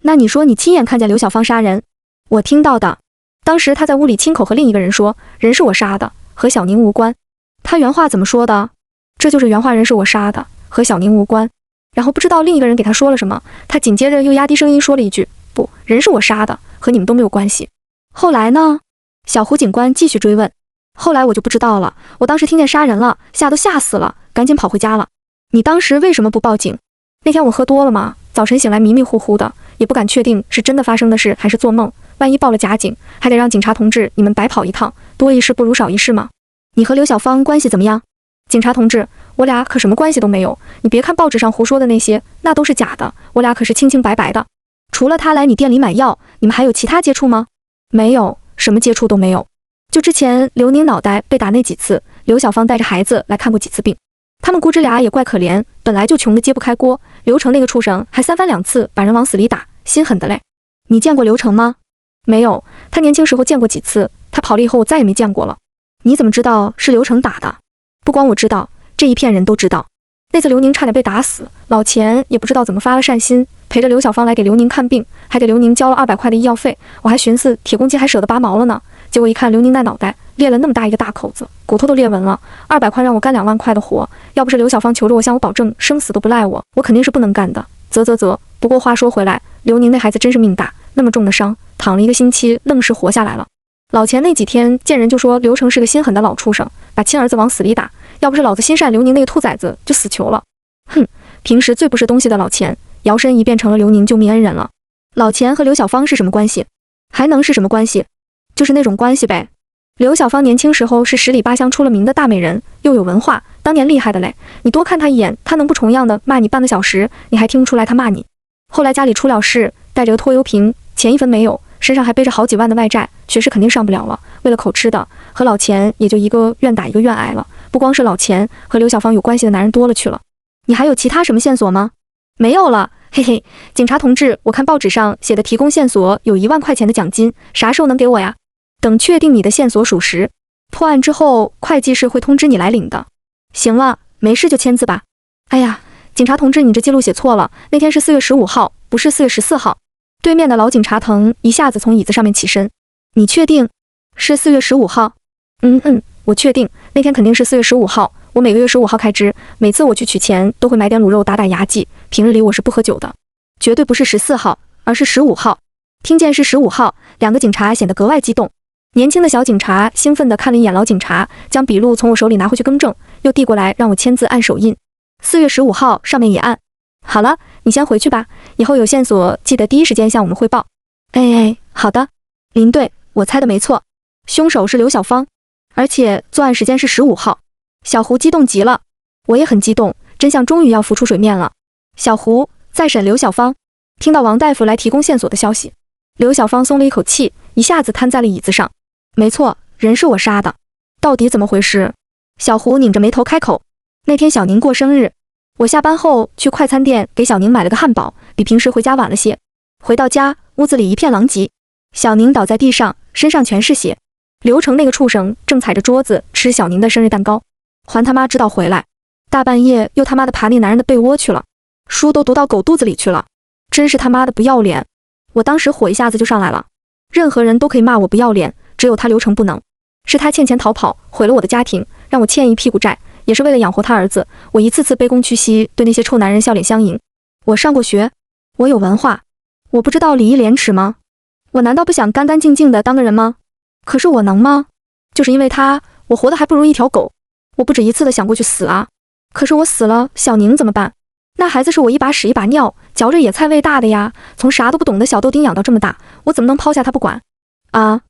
那你说你亲眼看见刘小芳杀人？我听到的。当时他在屋里亲口和另一个人说，人是我杀的，和小宁无关。他原话怎么说的？这就是原话，人是我杀的，和小宁无关。然后不知道另一个人给他说了什么，他紧接着又压低声音说了一句，不，人是我杀的，和你们都没有关系。后来呢？小胡警官继续追问。后来我就不知道了，我当时听见杀人了，吓死了，赶紧跑回家了。你当时为什么不报警？那天我喝多了嘛，早晨醒来迷迷糊糊的，也不敢确定是真的发生的事还是做梦，万一报了假警，还得让警察同志你们白跑一趟，多一事不如少一事嘛。你和刘小芳关系怎么样？警察同志，我俩可什么关系都没有，你别看报纸上胡说的那些，那都是假的，我俩可是清清白白的。除了他来你店里买药，你们还有其他接触吗？没有，什么接触都没有。就之前刘宁脑袋被打那几次，刘小芳带着孩子来看过几次病。他们姑侄俩也怪可怜，本来就穷得揭不开锅，刘成那个畜生还3番2次把人往死里打，心狠的嘞。你见过刘成吗？没有，他年轻时候见过几次，他跑了以后我再也没见过了。你怎么知道是刘成打的？不光我知道，这一片人都知道。那次刘宁差点被打死，老钱也不知道怎么发了善心，陪着刘小芳来给刘宁看病，还给刘宁交了200块的医药费。我还寻思铁公鸡还舍得拔毛了呢，结果一看刘宁那脑袋裂了那么大一个大口子，骨头都裂纹了，200块让我干2万块的活，要不是刘小芳求着我向我保证生死都不赖我，我肯定是不能干的。不过话说回来，刘宁那孩子真是命大，那么重的伤，躺了1个星期，愣是活下来了。老钱那几天见人就说刘成是个心狠的老畜生，把亲儿子往死里打，要不是老子心善，刘宁那个兔崽子就死囚了。哼，平时最不是东西的老钱，摇身一变成了刘宁救命恩人了。老钱和刘小芳是什么关系？还能是什么关系？就是那种关系呗。刘小芳年轻时候是10里8乡出了名的大美人，又有文化，当年厉害的嘞。你多看她一眼，她能不重样的骂你半个小时，你还听不出来她骂你。后来家里出了事，带着个拖油瓶，钱1分没有，身上还背着好几万的外债，学士肯定上不了了。为了口吃的，和老钱也就一个愿打一个愿挨了。不光是老钱，和刘小芳有关系的男人多了去了。你还有其他什么线索吗？没有了，嘿嘿。警察同志，我看报纸上写的提供线索有1万块钱的奖金，啥时候能给我呀？等确定你的线索属实，破案之后，会计室会通知你来领的。行了，没事就签字吧。哎呀，警察同志，你这记录写错了，那天是4月15号，不是4月14号。对面的老警察腾一下子从椅子上面起身。你确定是4月15号？我确定，那天肯定是4月15号。我每个月15号开支，每次我去取钱都会买点卤肉打打牙祭。平日里我是不喝酒的，绝对不是14号，而是15号。听见是15号，两个警察显得格外激动。年轻的小警察兴奋地看了一眼老警察，将笔录从我手里拿回去更正，又递过来让我签字按手印。4月15号上面也按。好了，你先回去吧，以后有线索记得第一时间向我们汇报。哎，好的。林队，我猜的没错，凶手是刘小芳，而且作案时间是15号。小胡激动极了，我也很激动，真相终于要浮出水面了。小胡，再审刘小芳。听到王大夫来提供线索的消息，刘小芳松了一口气，一下子瘫在了椅子上。没错，人是我杀的，到底怎么回事？小胡拧着眉头开口。那天小宁过生日，我下班后去快餐店给小宁买了个汉堡，比平时回家晚了些。回到家，屋子里一片狼藉，小宁倒在地上，身上全是血。刘成那个畜生正踩着桌子吃小宁的生日蛋糕，还他妈知道回来，大半夜又他妈的爬那男人的被窝去了，书都读到狗肚子里去了，真是他妈的不要脸。我当时火一下子就上来了，任何人都可以骂我不要脸，只有他刘成不能。是他欠钱逃跑，毁了我的家庭，让我欠一屁股债，也是为了养活他儿子。我一次次卑躬屈膝，对那些臭男人笑脸相迎。我上过学，我有文化，我不知道礼义廉耻吗？我难道不想干干净净的当个人吗？可是我能吗？就是因为他，我活得还不如一条狗。我不止一次的想过去死啊，可是我死了，小宁怎么办？那孩子是我一把屎一把尿，嚼着野菜喂大的呀，从啥都不懂的小豆丁养到这么大，我怎么能抛下他不管啊？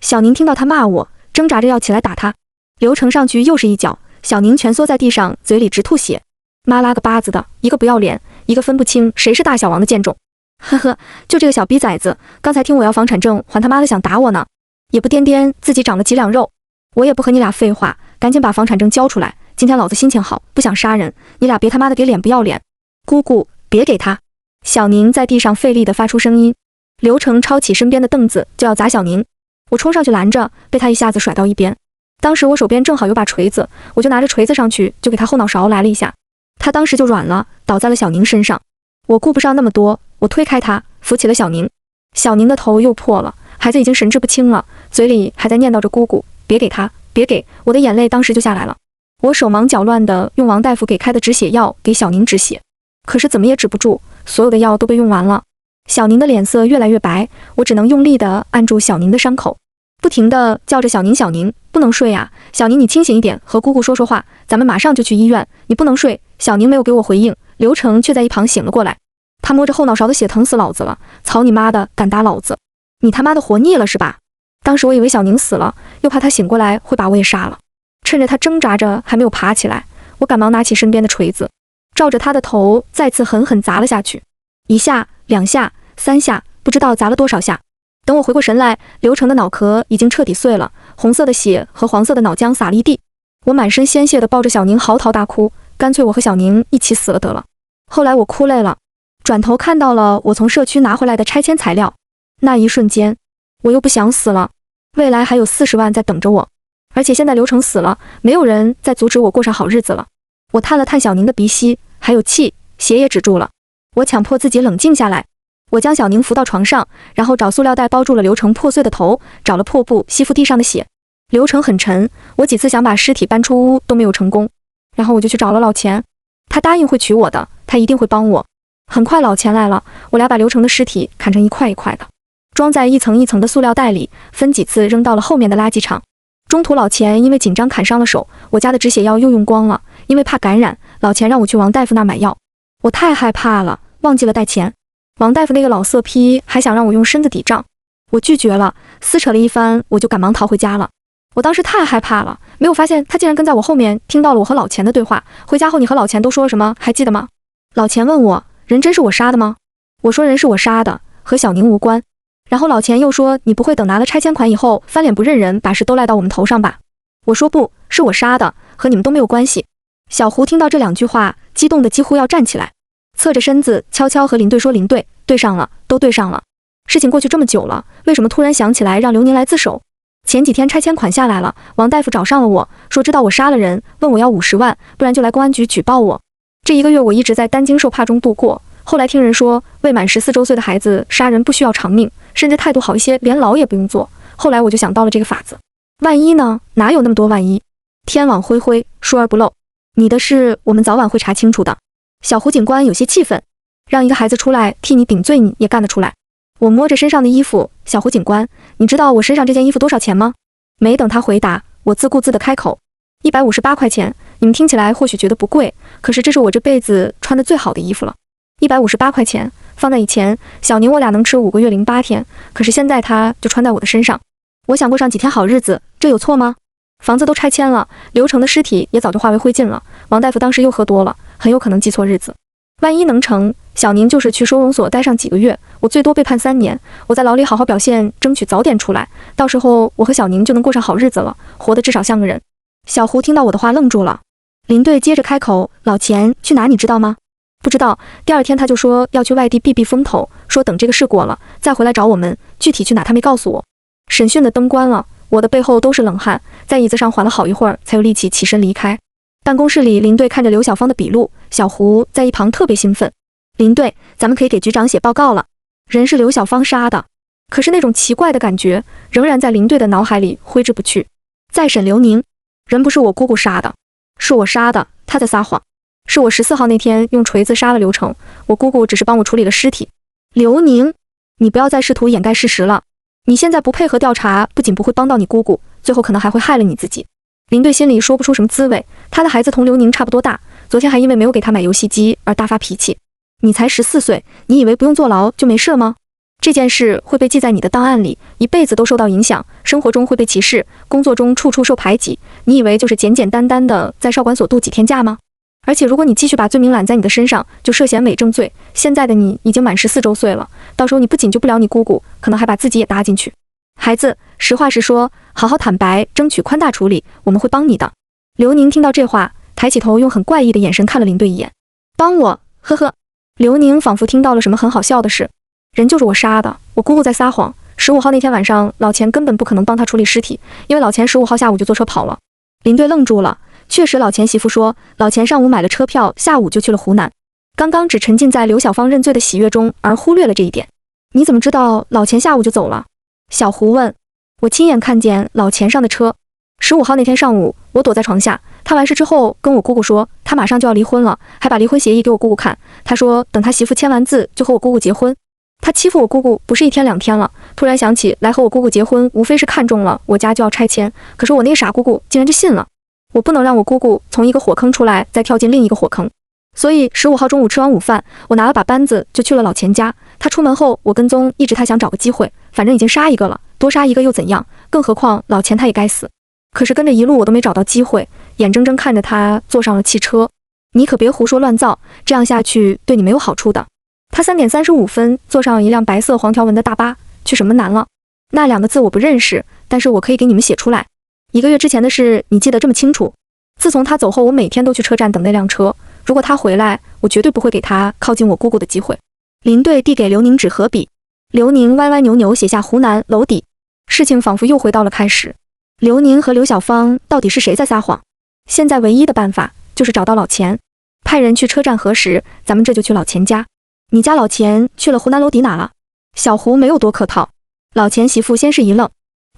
小宁听到他骂我，挣扎着要起来打他，刘成上去又是一脚，小宁蜷缩在地上，嘴里直吐血。妈拉个巴子的，一个不要脸，一个分不清谁是大小王的贱种。呵呵，就这个小逼崽子，刚才听我要房产证，还他妈的想打我呢，也不掂掂自己长了几两肉。我也不和你俩废话，赶紧把房产证交出来，今天老子心情好，不想杀人，你俩别他妈的给脸不要脸。姑姑，别给他。小宁在地上费力地发出声音。刘成抄起身边的凳子就要砸小宁，我冲上去拦着，被他一下子甩到一边。当时我手边正好有把锤子，我就拿着锤子上去，就给他后脑勺来了一下，他当时就软了，倒在了小宁身上。我顾不上那么多，我推开他，扶起了小宁。小宁的头又破了，孩子已经神志不清了，嘴里还在念叨着姑姑，别给他，别给。我的眼泪当时就下来了，我手忙脚乱地用王大夫给开的止血药给小宁止血，可是怎么也止不住，所有的药都被用完了。小宁的脸色越来越白，我只能用力地按住小宁的伤口，不停地叫着小宁，小宁不能睡啊，小宁你清醒一点，和姑姑说说话，咱们马上就去医院，你不能睡。小宁没有给我回应，刘成却在一旁醒了过来，他摸着后脑勺的血，疼死老子了，操你妈的，敢打老子，你他妈的活腻了是吧？当时我以为小宁死了，又怕他醒过来会把我也杀了，趁着他挣扎着还没有爬起来，我赶忙拿起身边的锤子，照着他的头再次狠狠砸了下去，一下2下3下，不知道砸了多少下。等我回过神来，刘成的脑壳已经彻底碎了，红色的血和黄色的脑浆洒了一地。我满身鲜血地抱着小宁嚎啕大哭，干脆我和小宁一起死了得了。后来我哭累了，转头看到了我从社区拿回来的拆迁材料，那一瞬间我又不想死了，未来还有40万在等着我，而且现在刘成死了，没有人再阻止我过上好日子了。我探了探小宁的鼻息，还有气，血也止住了。我强迫自己冷静下来，我将小宁扶到床上，然后找塑料袋包住了刘成破碎的头，找了破布吸附地上的血。刘成很沉，我几次想把尸体搬出屋都没有成功，然后我就去找了老钱，他答应会娶我的，他一定会帮我。很快老钱来了，我俩把刘成的尸体砍成一块一块的，装在一层一层的塑料袋里，分几次扔到了后面的垃圾场。中途老钱因为紧张砍伤了手，我家的止血药又用光了，因为怕感染，老钱让我去王大夫那儿买药。我太害怕了，忘记了带钱。王大夫那个老色批还想让我用身子抵账，我拒绝了，撕扯了一番，我就赶忙逃回家了。我当时太害怕了，没有发现他竟然跟在我后面，听到了我和老钱的对话。回家后你和老钱都说了什么，还记得吗？老钱问我，人真是我杀的吗？我说人是我杀的，和小宁无关。然后老钱又说你不会等拿了拆迁款以后翻脸不认人，把事都赖到我们头上吧？我说不是我杀的，和你们都没有关系。小胡听到这2句话，激动的几乎要站起来，侧着身子悄悄和林队说：“林队，对上了，都对上了。事情过去这么久了，为什么突然想起来让刘宁来自首？前几天拆迁款下来了，王大夫找上了我，说知道我杀了人，问我要50万，不然就来公安局举报我。这1个月我一直在担惊受怕中度过。后来听人说，未满14周岁的孩子杀人不需要偿命，甚至态度好一些，连牢也不用坐。后来我就想到了这个法子。万一呢？哪有那么多万一？天网恢恢，疏而不漏。你的事我们早晚会查清楚的。”小胡警官有些气愤，让一个孩子出来替你顶罪，你也干得出来？我摸着身上的衣服，小胡警官，你知道我身上这件衣服多少钱吗？没等他回答，我自顾自地开口：158块钱。你们听起来或许觉得不贵，可是这是我这辈子穿的最好的衣服了。158块钱，放在以前，小宁我俩能吃5个月08天，可是现在他就穿在我的身上。我想过上几天好日子，这有错吗？房子都拆迁了，刘成的尸体也早就化为灰烬了。王大夫当时又喝多了，很有可能记错日子。万一能成，小宁就是去收容所待上几个月，我最多被判3年。我在牢里好好表现，争取早点出来，到时候我和小宁就能过上好日子了，活得至少像个人。小胡听到我的话愣住了。林队接着开口：“老钱去哪你知道吗？”不知道。第2天他就说要去外地避避风头，说等这个事过了再回来找我们，具体去哪他没告诉我。审讯的灯关了，我的背后都是冷汗，在椅子上缓了好一会儿，才有力气起身离开。办公室里，林队看着刘小芳的笔录，小胡在一旁特别兴奋。林队，咱们可以给局长写报告了，人是刘小芳杀的。可是那种奇怪的感觉仍然在林队的脑海里挥之不去。再审刘宁，人不是我姑姑杀的，是我杀的，他在撒谎。是我14号那天用锤子杀了刘成，我姑姑只是帮我处理了尸体。刘宁，你不要再试图掩盖事实了。你现在不配合调查，不仅不会帮到你姑姑，最后可能还会害了你自己。林队心里说不出什么滋味，他的孩子同刘宁差不多大，昨天还因为没有给他买游戏机而大发脾气。你才14岁，你以为不用坐牢就没事了吗？这件事会被记在你的档案里，一辈子都受到影响，生活中会被歧视，工作中处处受排挤。你以为就是简简单单的在少管所度几天假吗？而且如果你继续把罪名揽在你的身上，就涉嫌伪证罪。现在的你已经满14周岁了，到时候你不仅救不了你姑姑，可能还把自己也搭进去。孩子，实话实说，好好坦白，争取宽大处理，我们会帮你的。刘宁听到这话，抬起头，用很怪异的眼神看了林队一眼。帮我？呵呵。刘宁仿佛听到了什么很好笑的事。人就是我杀的，我姑姑在撒谎。15号那天晚上，老钱根本不可能帮他处理尸体，因为老钱15号下午就坐车跑了。林队愣住了。确实，老钱媳妇说，老钱上午买了车票，下午就去了湖南。刚刚只沉浸在刘小芳认罪的喜悦中，而忽略了这一点。你怎么知道老钱下午就走了？小胡问。我亲眼看见老钱上的车。15号那天上午，我躲在床下，他完事之后跟我姑姑说，他马上就要离婚了，还把离婚协议给我姑姑看。他说等他媳妇签完字就和我姑姑结婚。他欺负我姑姑不是1天2天了，突然想起来和我姑姑结婚，无非是看中了我家就要拆迁，可是我那个傻姑姑竟然就信了。我不能让我姑姑从一个火坑出来，再跳进另一个火坑。所以15号中午吃完午饭，我拿了把扳子就去了老钱家。他出门后，我跟踪，一直他想找个机会，反正已经杀一个了，多杀一个又怎样？更何况老钱他也该死。可是跟着一路我都没找到机会，眼睁睁看着他坐上了汽车。你可别胡说乱造，这样下去对你没有好处的。他3点35分坐上了一辆白色黄条纹的大巴，去什么南了？那2个字我不认识，但是我可以给你们写出来。1个月之前的事，你记得这么清楚？自从他走后，我每天都去车站等那辆车。如果他回来，我绝对不会给他靠近我姑姑的机会。林队递给刘宁纸和笔，刘宁歪歪扭扭写下湖南楼底。事情仿佛又回到了开始。刘宁和刘小芳到底是谁在撒谎？现在唯一的办法就是找到老钱，派人去车站核实。咱们这就去老钱家。你家老钱去了湖南楼底哪了？小胡没有多客套。老钱媳妇先是一愣，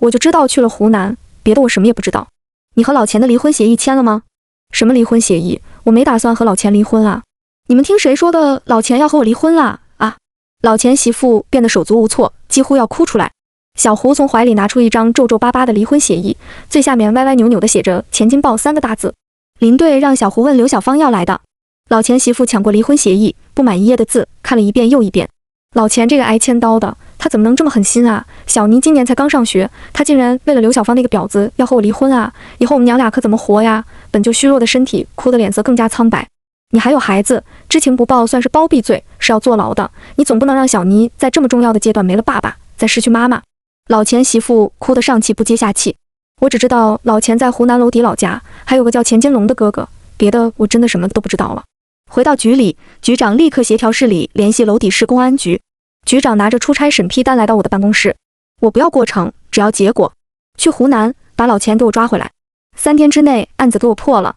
我就知道去了湖南，别的我什么也不知道。你和老钱的离婚协议签了吗？什么离婚协议？我没打算和老钱离婚啊！你们听谁说的？老钱要和我离婚啦！啊！老钱媳妇变得手足无措，几乎要哭出来。小胡从怀里拿出一张皱皱巴巴的离婚协议，最下面歪歪扭扭地写着“钱金豹”3个大字。林队让小胡问刘小芳要来的。老钱媳妇抢过离婚协议，不满1页的字看了一遍又一遍。老钱这个挨千刀的，他怎么能这么狠心啊？小妮今年才刚上学，他竟然为了刘小芳那个婊子要和我离婚啊！以后我们娘俩可怎么活呀？本就虚弱的身体哭得脸色更加苍白。你还有孩子，知情不报算是包庇罪，是要坐牢的。你总不能让小妮在这么重要的阶段没了爸爸，在失去妈妈。老钱媳妇哭得上气不接下气。我只知道老钱在湖南娄底老家，还有个叫钱金龙的哥哥，别的我真的什么都不知道了。回到局里，局长立刻协调市里联系娄底市公安局。局长拿着出差审批单来到我的办公室，我不要过程，只要结果。去湖南把老钱给我抓回来，3天之内案子给我破了。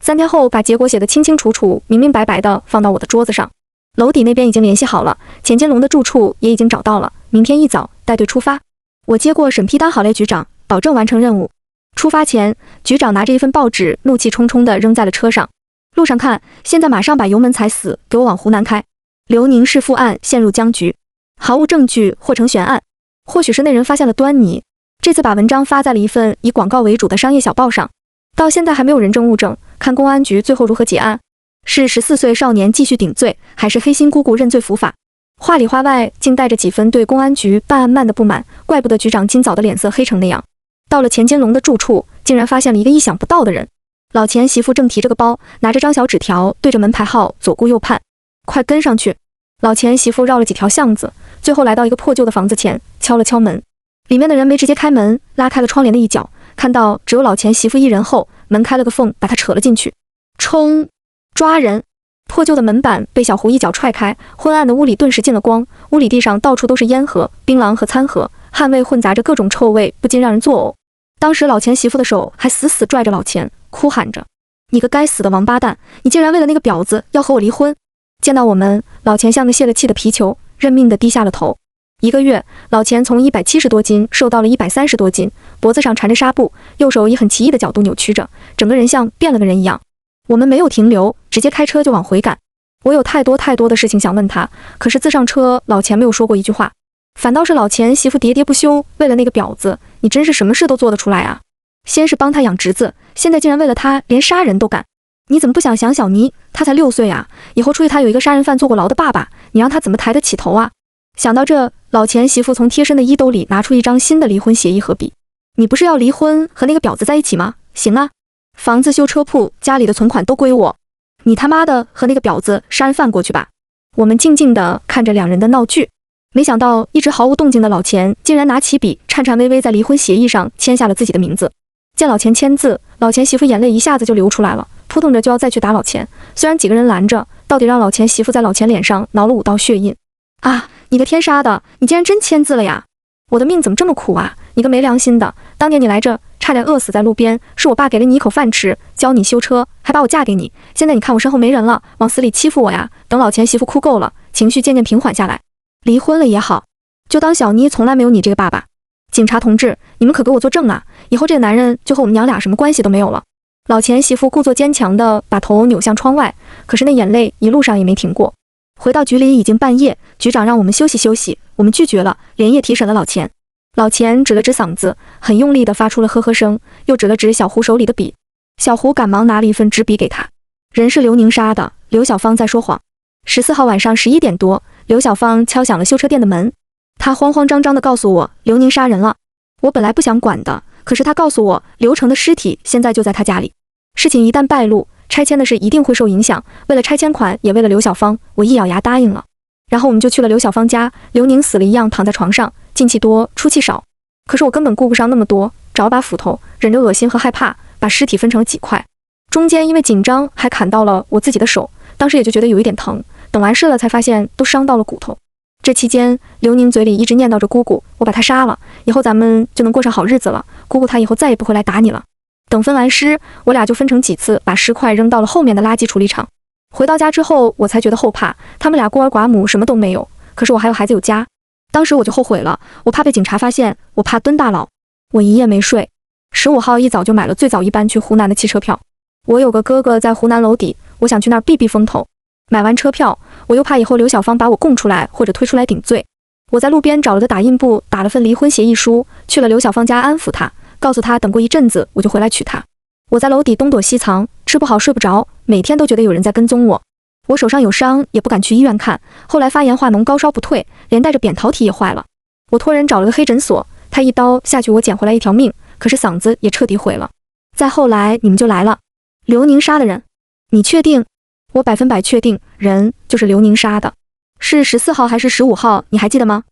3天后把结果写得清清楚楚、明明白白的放到我的桌子上。娄底那边已经联系好了，钱金龙的住处也已经找到了，明天一早带队出发。我接过审批单，好嘞，局长，保证完成任务。出发前，局长拿着一份报纸，怒气冲冲地扔在了车上。路上看，现在马上把油门踩死，给我往湖南开。刘宁弑父案陷入僵局，毫无证据或成悬案。或许是那人发现了端倪，这次把文章发在了一份以广告为主的商业小报上。到现在还没有人证物证，看公安局最后如何结案。是14岁少年继续顶罪，还是黑心姑姑认罪伏法？话里话外竟带着几分对公安局办案慢的不满，怪不得局长今早的脸色黑成那样。到了钱金龙的住处，竟然发现了一个意想不到的人。老钱媳妇正提着个包，拿着张小纸条，对着门牌号左顾右盼。快跟上去！老钱媳妇绕了几条巷子，最后来到一个破旧的房子前，敲了敲门。里面的人没直接开门，拉开了窗帘的一角，看到只有老钱媳妇一人后，门开了个缝，把他扯了进去。冲！抓人！破旧的门板被小胡一脚踹开，昏暗的屋里顿时进了光。屋里地上到处都是烟盒、槟榔和餐盒，汗味混杂着各种臭味，不禁让人作呕。当时老钱媳妇的手还死死拽着老钱，哭喊着：“你个该死的王八蛋，你竟然为了那个婊子要和我离婚！”见到我们，老钱像个泄了气的皮球，认命地低下了头。1个月，老钱从170多斤瘦到了130多斤，脖子上缠着纱布，右手以很奇异的角度扭曲着，整个人像变了个人一样。我们没有停留，直接开车就往回赶。我有太多的事情想问他，可是自上车，老钱没有说过一句话，反倒是老钱媳妇喋喋不休，为了那个婊子，你真是什么事都做得出来啊！先是帮他养侄子，现在竟然为了他连杀人都敢。你怎么不想想小妮，他才6岁啊，以后出去他有一个杀人犯坐过牢的爸爸，你让他怎么抬得起头啊？想到这，老钱媳妇从贴身的衣兜里拿出一张新的离婚协议和笔。你不是要离婚和那个婊子在一起吗？行啊，房子修车铺，家里的存款都归我。你他妈的和那个婊子杀人犯过去吧。我们静静地看着两人的闹剧，没想到一直毫无动静的老钱竟然拿起笔，颤颤巍巍在离婚协议上签下了自己的名字。见老钱签字，老钱媳妇眼泪一下子就流出来了，扑腾着就要再去打老钱。虽然几个人拦着，到底让老钱媳妇在老钱脸上挠了5道血印。啊，你个天杀的，你竟然真签字了呀！我的命怎么这么苦啊！你个没良心的，当年你来这差点饿死在路边，是我爸给了你一口饭吃，教你修车，还把我嫁给你。现在你看我身后没人了，往死里欺负我呀！等老钱媳妇哭够了，情绪渐渐平缓下来，离婚了也好，就当小妮从来没有你这个爸爸。警察同志，你们可给我作证啊！以后这个男人就和我们娘俩什么关系都没有了。老钱媳妇故作坚强地把头扭向窗外，可是那眼泪一路上也没停过。回到局里已经半夜，局长让我们休息休息，我们拒绝了，连夜提审了老钱。老钱指了指嗓子，很用力地发出了呵呵声，又指了指小胡手里的笔。小胡赶忙拿了一份纸笔给他。人是刘宁杀的，刘小芳在说谎。14号晚上11点多，刘小芳敲响了修车店的门。她慌慌张张地告诉我，刘宁杀人了。我本来不想管的，可是她告诉我，刘成的尸体现在就在他家里。事情一旦败露，拆迁的事一定会受影响。为了拆迁款，也为了刘小芳，我一咬牙答应了。然后我们就去了刘小芳家，刘宁死了一样躺在床上，进气多，出气少。可是我根本顾不上那么多，找把斧头，忍着恶心和害怕，把尸体分成了几块。中间因为紧张，还砍到了我自己的手，当时也就觉得有一点疼。等完事了，才发现都伤到了骨头。这期间，刘宁嘴里一直念叨着姑姑，我把她杀了，以后咱们就能过上好日子了。姑姑她以后再也不会来打你了。等分完尸，我俩就分成几次，把尸块扔到了后面的垃圾处理场。回到家之后，我才觉得后怕，他们俩孤儿寡母，什么都没有，可是我还有孩子有家。当时我就后悔了，我怕被警察发现，我怕蹲大牢。我一夜没睡。15号一早就买了最早一班去湖南的汽车票。我有个哥哥在湖南娄底，我想去那儿避避风头。买完车票，我又怕以后刘小芳把我供出来或者推出来顶罪。我在路边找了个打印部，打了份离婚协议书，去了刘小芳家安抚她，告诉她等过一阵子我就回来娶她。我在娄底东躲西藏，吃不好睡不着，每天都觉得有人在跟踪我。我手上有伤，也不敢去医院看，后来发炎化脓，高烧不退，连带着扁桃体也坏了。我托人找了个黑诊所，他一刀下去，我捡回来一条命，可是嗓子也彻底毁了。再后来你们就来了，刘宁杀的人，你确定？我100%确定，人就是刘宁杀的。是14号还是15号，你还记得吗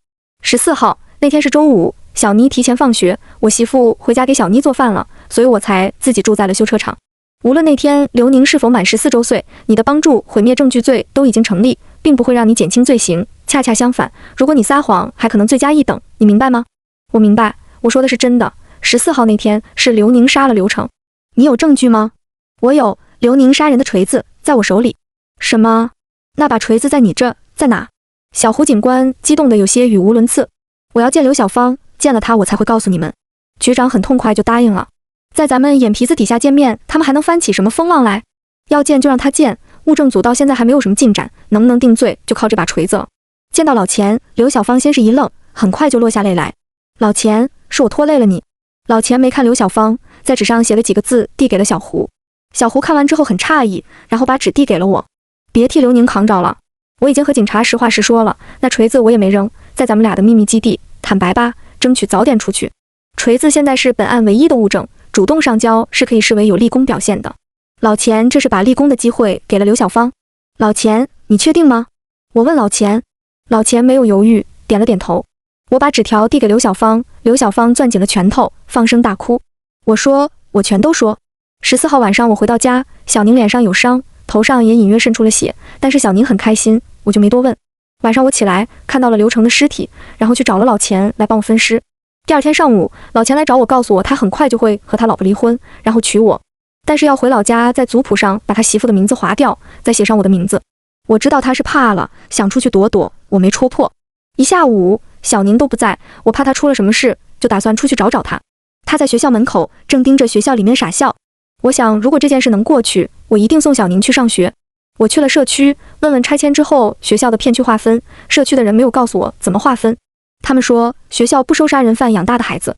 ？14号，那天是周五，小妮提前放学，我媳妇回家给小妮做饭了，所以我才自己住在了修车厂。无论那天刘宁是否满14周岁，你的帮助毁灭证据罪都已经成立，并不会让你减轻罪行。恰恰相反，如果你撒谎，还可能罪加一等，你明白吗？我明白，我说的是真的。14号那天是刘宁杀了刘成。你有证据吗？我有，刘宁杀人的锤子在我手里。什么？那把锤子在你这，在哪？小胡警官激动得有些语无伦次。我要见刘小芳，见了她我才会告诉你们。局长很痛快就答应了。在咱们眼皮子底下见面，他们还能翻起什么风浪来？要见就让他见，物证组到现在还没有什么进展，能不能定罪就靠这把锤子了。见到老钱，刘小芳先是一愣，很快就落下泪来。老钱，是我拖累了你。老钱没看刘小芳，在纸上写了几个字，递给了小胡。小胡看完之后很诧异，然后把纸递给了我。别替刘宁扛着了，我已经和警察实话实说了，那锤子我也没扔，在咱们俩的秘密基地，坦白吧，争取早点出去。锤子现在是本案唯一的物证，主动上交是可以视为有立功表现的。老钱这是把立功的机会给了刘小芳。老钱，你确定吗？我问老钱。老钱没有犹豫，点了点头。我把纸条递给刘小芳，刘小芳攥紧了拳头，放声大哭。我说，我全都说。14号晚上我回到家，小宁脸上有伤，头上也隐约渗出了血，但是小宁很开心，我就没多问。晚上我起来看到了刘成的尸体，然后去找了老钱来帮我分尸。第二天上午，老钱来找我，告诉我他很快就会和他老婆离婚，然后娶我，但是要回老家在族谱上把他媳妇的名字划掉，再写上我的名字。我知道他是怕了，想出去躲躲，我没戳破。一下午小宁都不在，我怕他出了什么事，就打算出去找找他。他在学校门口正盯着学校里面傻笑。我想如果这件事能过去，我一定送小宁去上学。我去了社区，问问拆迁之后学校的片区划分，社区的人没有告诉我怎么划分。他们说学校不收杀人犯养大的孩子。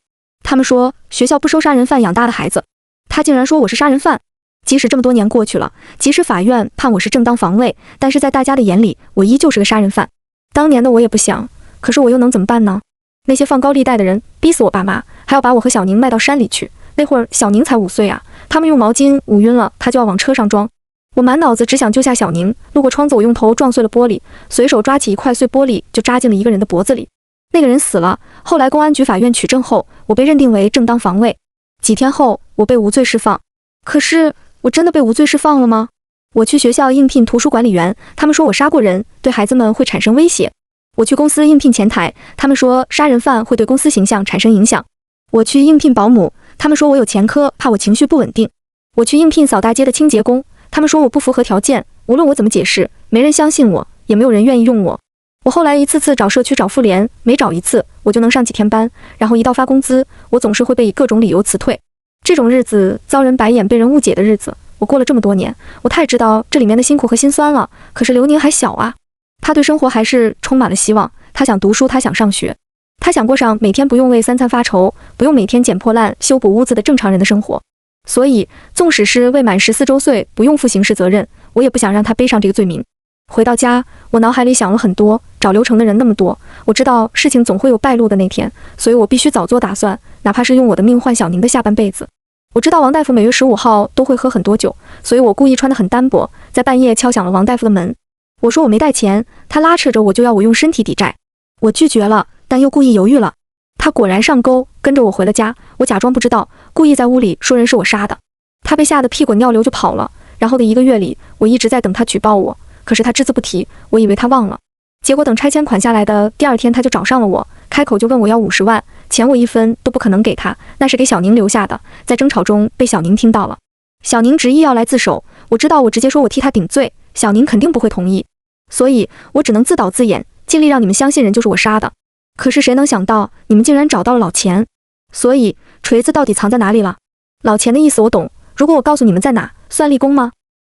他竟然说我是杀人犯。即使这么多年过去了，即使法院判我是正当防卫，但是在大家的眼里，我依旧是个杀人犯。当年的我也不想，可是我又能怎么办呢？那些放高利贷的人逼死我爸妈，还要把我和小宁卖到山里去。那会儿小宁才5岁啊，他们用毛巾捂晕了，他就要往车上装。我满脑子只想救下小宁，路过窗子我用头撞碎了玻璃，随手抓起一块碎玻璃就扎进了一个人的脖子里。那个人死了，后来公安局法院取证后，我被认定为正当防卫。几天后，我被无罪释放。可是我真的被无罪释放了吗？我去学校应聘图书管理员，他们说我杀过人，对孩子们会产生威胁。我去公司应聘前台，他们说杀人犯会对公司形象产生影响。我去应聘保姆，他们说我有前科，怕我情绪不稳定。我去应聘扫大街的清洁工，他们说我不符合条件，无论我怎么解释，没人相信我，也没有人愿意用我。我后来一次次找社区找妇联，每找一次我就能上几天班，然后一到发工资，我总是会被以各种理由辞退。这种日子，遭人白眼被人误解的日子，我过了这么多年，我太知道这里面的辛苦和辛酸了。可是刘宁还小啊，他对生活还是充满了希望，他想读书，他想上学，他想过上每天不用为3餐发愁，不用每天捡破烂修补屋子的正常人的生活。所以纵使是未满14周岁不用负刑事责任，我也不想让他背上这个罪名。回到家，我脑海里想了很多，找刘成的人那么多，我知道事情总会有败露的那天，所以我必须早做打算，哪怕是用我的命换小宁的下半辈子。我知道王大夫每月15号都会喝很多酒，所以我故意穿得很单薄，在半夜敲响了王大夫的门。我说我没带钱，他拉扯着我就要我用身体抵债。我拒绝了，但又故意犹豫了。他果然上钩，跟着我回了家，我假装不知道，故意在屋里说人是我杀的。他被吓得屁滚尿流就跑了，然后的1个月里，我一直在等他举报我，可是他只字不提，我以为他忘了。结果等拆迁款下来的第2天，他就找上了我，开口就问我要50万，钱我1分都不可能给他，那是给小宁留下的。在争吵中被小宁听到了，小宁执意要来自首，我知道我直接说我替他顶罪，小宁肯定不会同意，所以我只能自导自演，尽力让你们相信人就是我杀的。可是谁能想到你们竟然找到了老钱，所以锤子到底藏在哪里了？老钱的意思我懂，如果我告诉你们在哪，算立功吗？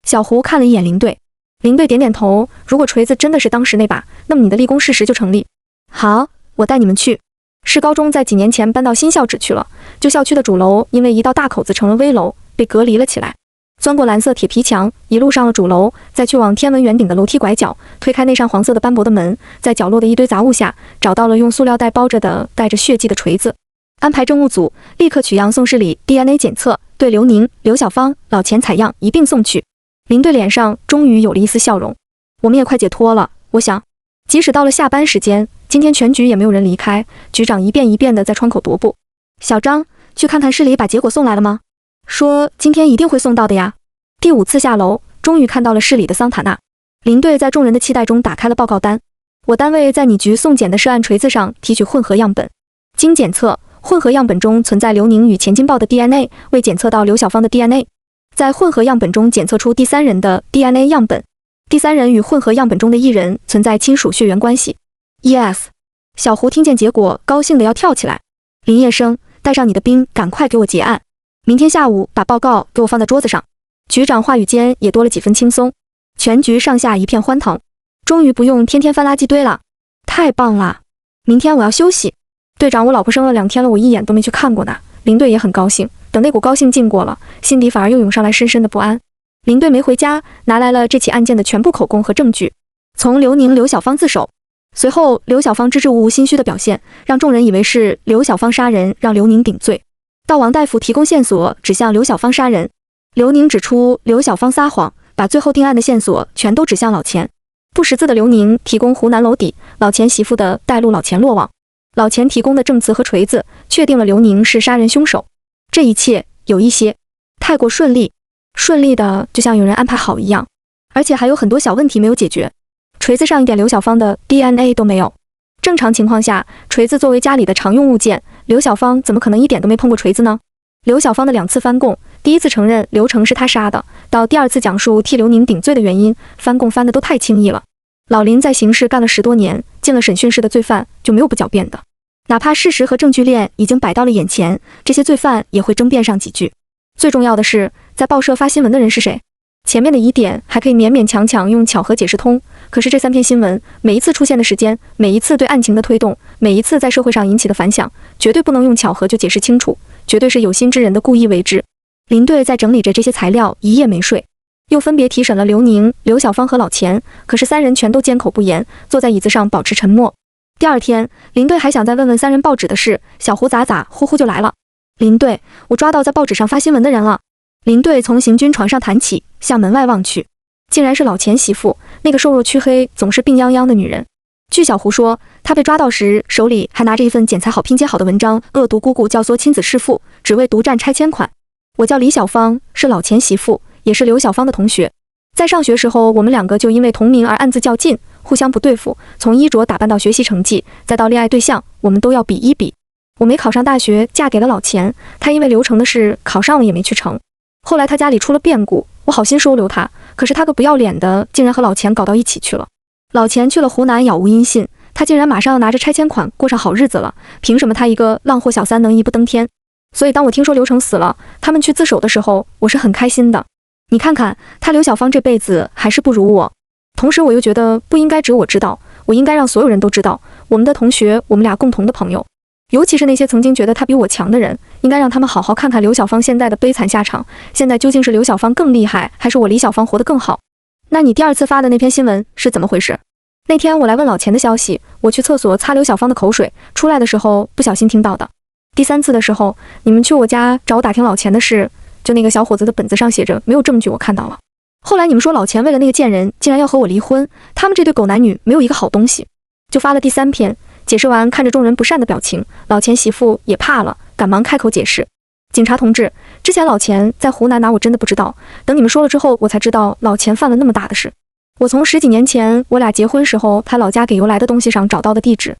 小胡看了一眼林队，林队点点头，如果锤子真的是当时那把，那么你的立功事实就成立。好，我带你们去。市高中在几年前搬到新校址去了，旧校区的主楼因为一道大口子成了危楼，被隔离了起来。钻过蓝色铁皮墙，一路上了主楼，再去往天文圆顶的楼梯拐角，推开那扇黄色的斑驳的门，在角落的一堆杂物下，找到了用塑料袋包着的带着血迹的锤子。安排政务组立刻取样送市里 DNA 检测，对刘宁、刘小芳、老钱采样一并送去。林队脸上终于有了一丝笑容，我们也快解脱了。我想，即使到了下班时间，今天全局也没有人离开，局长一遍一遍地在窗口踱步。小张，去看看市里把结果送来了吗？说今天一定会送到的呀。第5次下楼，终于看到了市里的桑塔纳。林队在众人的期待中打开了报告单。我单位在你局送检的涉案锤子上提取混合样本，经检测，混合样本中存在刘宁与钱金豹的 DNA， 未检测到刘小芳的 DNA。在混合样本中检测出第3人的 DNA 样本，第3人与混合样本中的1人存在亲属血缘关系。Yes， 小胡听见结果，高兴得要跳起来。林业生，带上你的兵，赶快给我结案。明天下午把报告给我放在桌子上。局长话语间也多了几分轻松，全局上下一片欢腾。终于不用天天翻垃圾堆了，太棒了！明天我要休息。队长，我老婆生了2天了，我一眼都没去看过呢。林队也很高兴，等那股高兴劲过了，心底反而又涌上来深深的不安。林队没回家，拿来了这起案件的全部口供和证据，从刘宁、刘小芳自首。随后，刘小芳支支吾吾、心虚的表现，让众人以为是刘小芳杀人，让刘宁顶罪。到王大夫提供线索，指向刘小芳杀人。刘宁指出刘小芳撒谎，把最后定案的线索全都指向老钱。不识字的刘宁提供湖南娄底，老钱媳妇的带路老钱落网。老钱提供的证词和锤子，确定了刘宁是杀人凶手。这一切有一些太过顺利，顺利的就像有人安排好一样，而且还有很多小问题没有解决。锤子上一点刘小芳的 DNA 都没有。正常情况下，锤子作为家里的常用物件，刘小芳怎么可能一点都没碰过锤子呢？刘小芳的2次翻供，第1次承认刘成是他杀的，到第2次讲述替刘宁顶罪的原因，翻供翻的都太轻易了。老林在刑事干了10多年，进了审讯室的罪犯就没有不狡辩的，哪怕事实和证据链已经摆到了眼前，这些罪犯也会争辩上几句。最重要的是，在报社发新闻的人是谁？前面的疑点还可以勉勉强强用巧合解释通，可是这3篇新闻，每一次出现的时间，每一次对案情的推动，每一次在社会上引起的反响，绝对不能用巧合就解释清楚，绝对是有心之人的故意为之。林队在整理着这些材料，一夜没睡，又分别提审了刘宁、刘小芳和老钱，可是3人全都缄口不言，坐在椅子上保持沉默。第2天，林队还想再问问3人报纸的事，小胡咋呼呼就来了。林队，我抓到在报纸上发新闻的人了。林队从行军床上弹起，向门外望去，竟然是老钱媳妇，那个瘦弱黢黑、总是病殃殃的女人。据小胡说，她被抓到时手里还拿着一份剪裁好、拼接好的文章，恶毒姑姑教唆亲子弑父，只为独占拆迁款。我叫李小芳，是老钱媳妇，也是刘小芳的同学。在上学时候，我们2个就因为同名而暗自较劲，互相不对付，从衣着打扮到学习成绩，再到恋爱对象，我们都要比一比。我没考上大学，嫁给了老钱，他因为刘成的事考上了也没去成。后来他家里出了变故，我好心收留他，可是他个不要脸的，竟然和老钱搞到一起去了。老钱去了湖南杳无音信，他竟然马上要拿着拆迁款过上好日子了，凭什么他一个浪货小三能一步登天？所以当我听说刘成死了，他们去自首的时候，我是很开心的。你看看他刘小芳这辈子还是不如我，同时我又觉得不应该只有我知道，我应该让所有人都知道，我们的同学，我们俩共同的朋友，尤其是那些曾经觉得他比我强的人，应该让他们好好看看刘小芳现在的悲惨下场。现在究竟是刘小芳更厉害，还是我李小芳活得更好？那你第2次发的那篇新闻是怎么回事？那天我来问老钱的消息，我去厕所擦刘小芳的口水，出来的时候不小心听到的。第3次的时候，你们去我家找我打听老钱的事，就那个小伙子的本子上写着没有证据，我看到了。后来你们说老钱为了那个贱人，竟然要和我离婚，他们这对狗男女没有一个好东西，就发了第3篇。解释完，看着众人不善的表情，老钱媳妇也怕了，赶忙开口解释：警察同志，之前老钱在湖南哪我真的不知道，等你们说了之后，我才知道老钱犯了那么大的事。我从10几年前我俩结婚时候他老家给邮来的东西上找到的地址，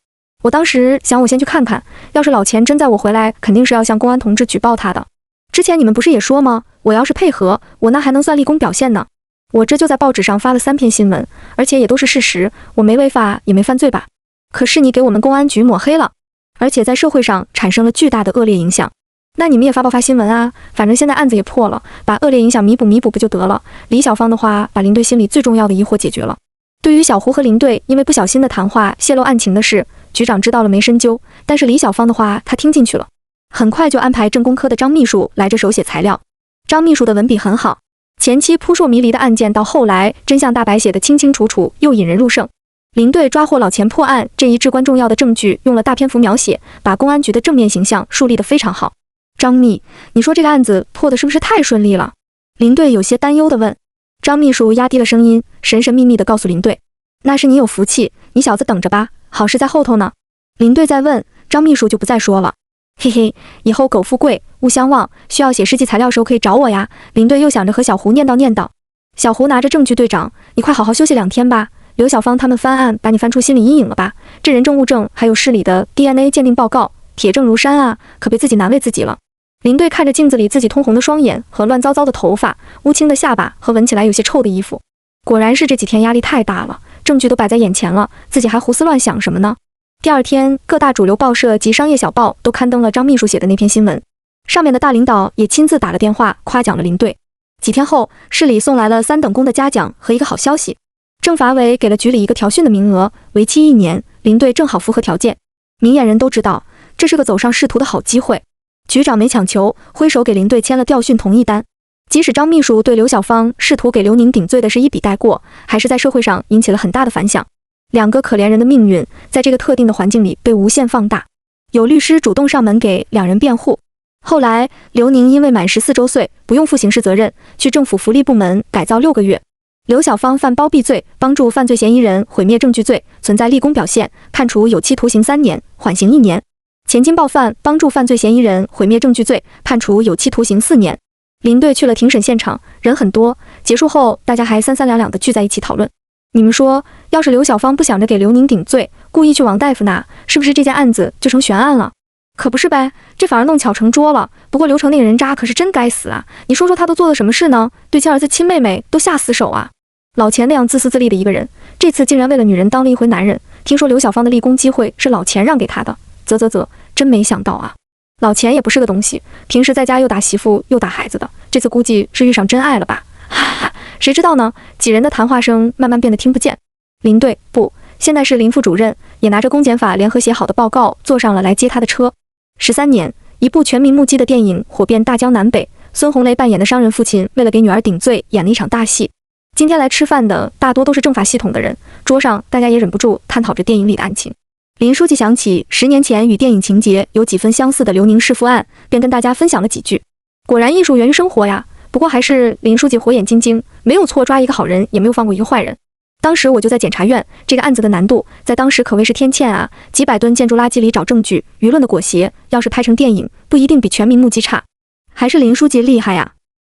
我当时想我先去看看，要是老钱真在我回来，肯定是要向公安同志举报他的。之前你们不是也说吗？我要是配合，我那还能算立功表现呢。我这就在报纸上发了3篇新闻，而且也都是事实，我没违法也没犯罪吧？可是你给我们公安局抹黑了，而且在社会上产生了巨大的恶劣影响。那你们也发报发新闻啊，反正现在案子也破了，把恶劣影响弥补不就得了？李小芳的话把林队心里最重要的疑惑解决了。对于小胡和林队因为不小心的谈话泄露案情的事，局长知道了没深究，但是李小芳的话他听进去了，很快就安排政工科的张秘书来着手写材料。张秘书的文笔很好，前期扑朔迷离的案件到后来真相大白写得清清楚楚，又引人入胜。林队抓获老钱破案这一至关重要的证据，用了大篇幅描写，把公安局的正面形象树立得非常好。张秘，你说这个案子破的是不是太顺利了？林队有些担忧地问。张秘书压低了声音，神神秘秘地告诉林队：那是你有福气，你小子等着吧，好事在后头呢。林队再问，张秘书就不再说了。嘿嘿，以后苟富贵，勿相忘，需要写事迹材料时候可以找我呀。林队又想着和小胡念叨。小胡拿着证据，队长，你快好好休息2天吧。刘小芳他们翻案，把你翻出心理阴影了吧？这人证物证还有市里的 DNA 鉴定报告，铁证如山啊，可别自己难为自己了。林队看着镜子里自己通红的双眼和乱糟糟的头发，乌青的下巴和闻起来有些臭的衣服，果然是这几天压力太大了，证据都摆在眼前了，自己还胡思乱想什么呢？第二天，各大主流报社及商业小报都刊登了张秘书写的那篇新闻，上面的大领导也亲自打了电话夸奖了林队。几天后，市里送来了3等功的嘉奖和一个好消息，政法委给了局里一个调训的名额，为期1年，林队正好符合条件。明眼人都知道，这是个走上仕途的好机会。局长没强求，挥手给林队签了调训同意单。即使张秘书对刘小芳试图给刘宁顶罪的事一笔带过，还是在社会上引起了很大的反响。2个可怜人的命运，在这个特定的环境里被无限放大。有律师主动上门给2人辩护。后来，刘宁因为满14周岁，不用负刑事责任，去政府福利部门改造6个月。刘小芳犯包庇罪、帮助犯罪嫌疑人毁灭证据罪，存在立功表现，判处有期徒刑3年，缓刑1年。钱金豹犯帮助犯罪嫌疑人毁灭证据罪，判处有期徒刑4年。林队去了庭审现场，人很多。结束后，大家还三三两两的聚在一起讨论。你们说，要是刘小芳不想着给刘宁顶罪，故意去王大夫那，是不是这件案子就成悬案了？可不是呗，这反而弄巧成拙了。不过刘成那个人渣可是真该死啊！你说说他都做了什么事呢？对亲儿子亲妹妹都下死手啊！老钱那样自私自利的一个人，这次竟然为了女人当了一回男人。听说刘小芳的立功机会是老钱让给他的，真没想到啊！老钱也不是个东西，平时在家又打媳妇又打孩子的，这次估计是遇上真爱了吧？哈哈，谁知道呢？几人的谈话声慢慢变得听不见。林队不，现在是林副主任也拿着公检法联合写好的报告坐上了来接他的车。13年，一部全民目击的电影火遍大江南北，孙红雷扮演的商人父亲为了给女儿顶罪演了一场大戏。今天来吃饭的大多都是政法系统的人，桌上大家也忍不住探讨着电影里的案情。林书记想起10年前与电影情节有几分相似的刘宁弑父案，便跟大家分享了几句。果然艺术源于生活呀，不过还是林书记火眼金睛，没有错，抓一个好人也没有放过一个坏人。当时我就在检察院，这个案子的难度在当时可谓是天堑啊，几百吨建筑垃圾里找证据，舆论的裹挟，要是拍成电影，不一定比全民目击差。还是林书记厉害呀！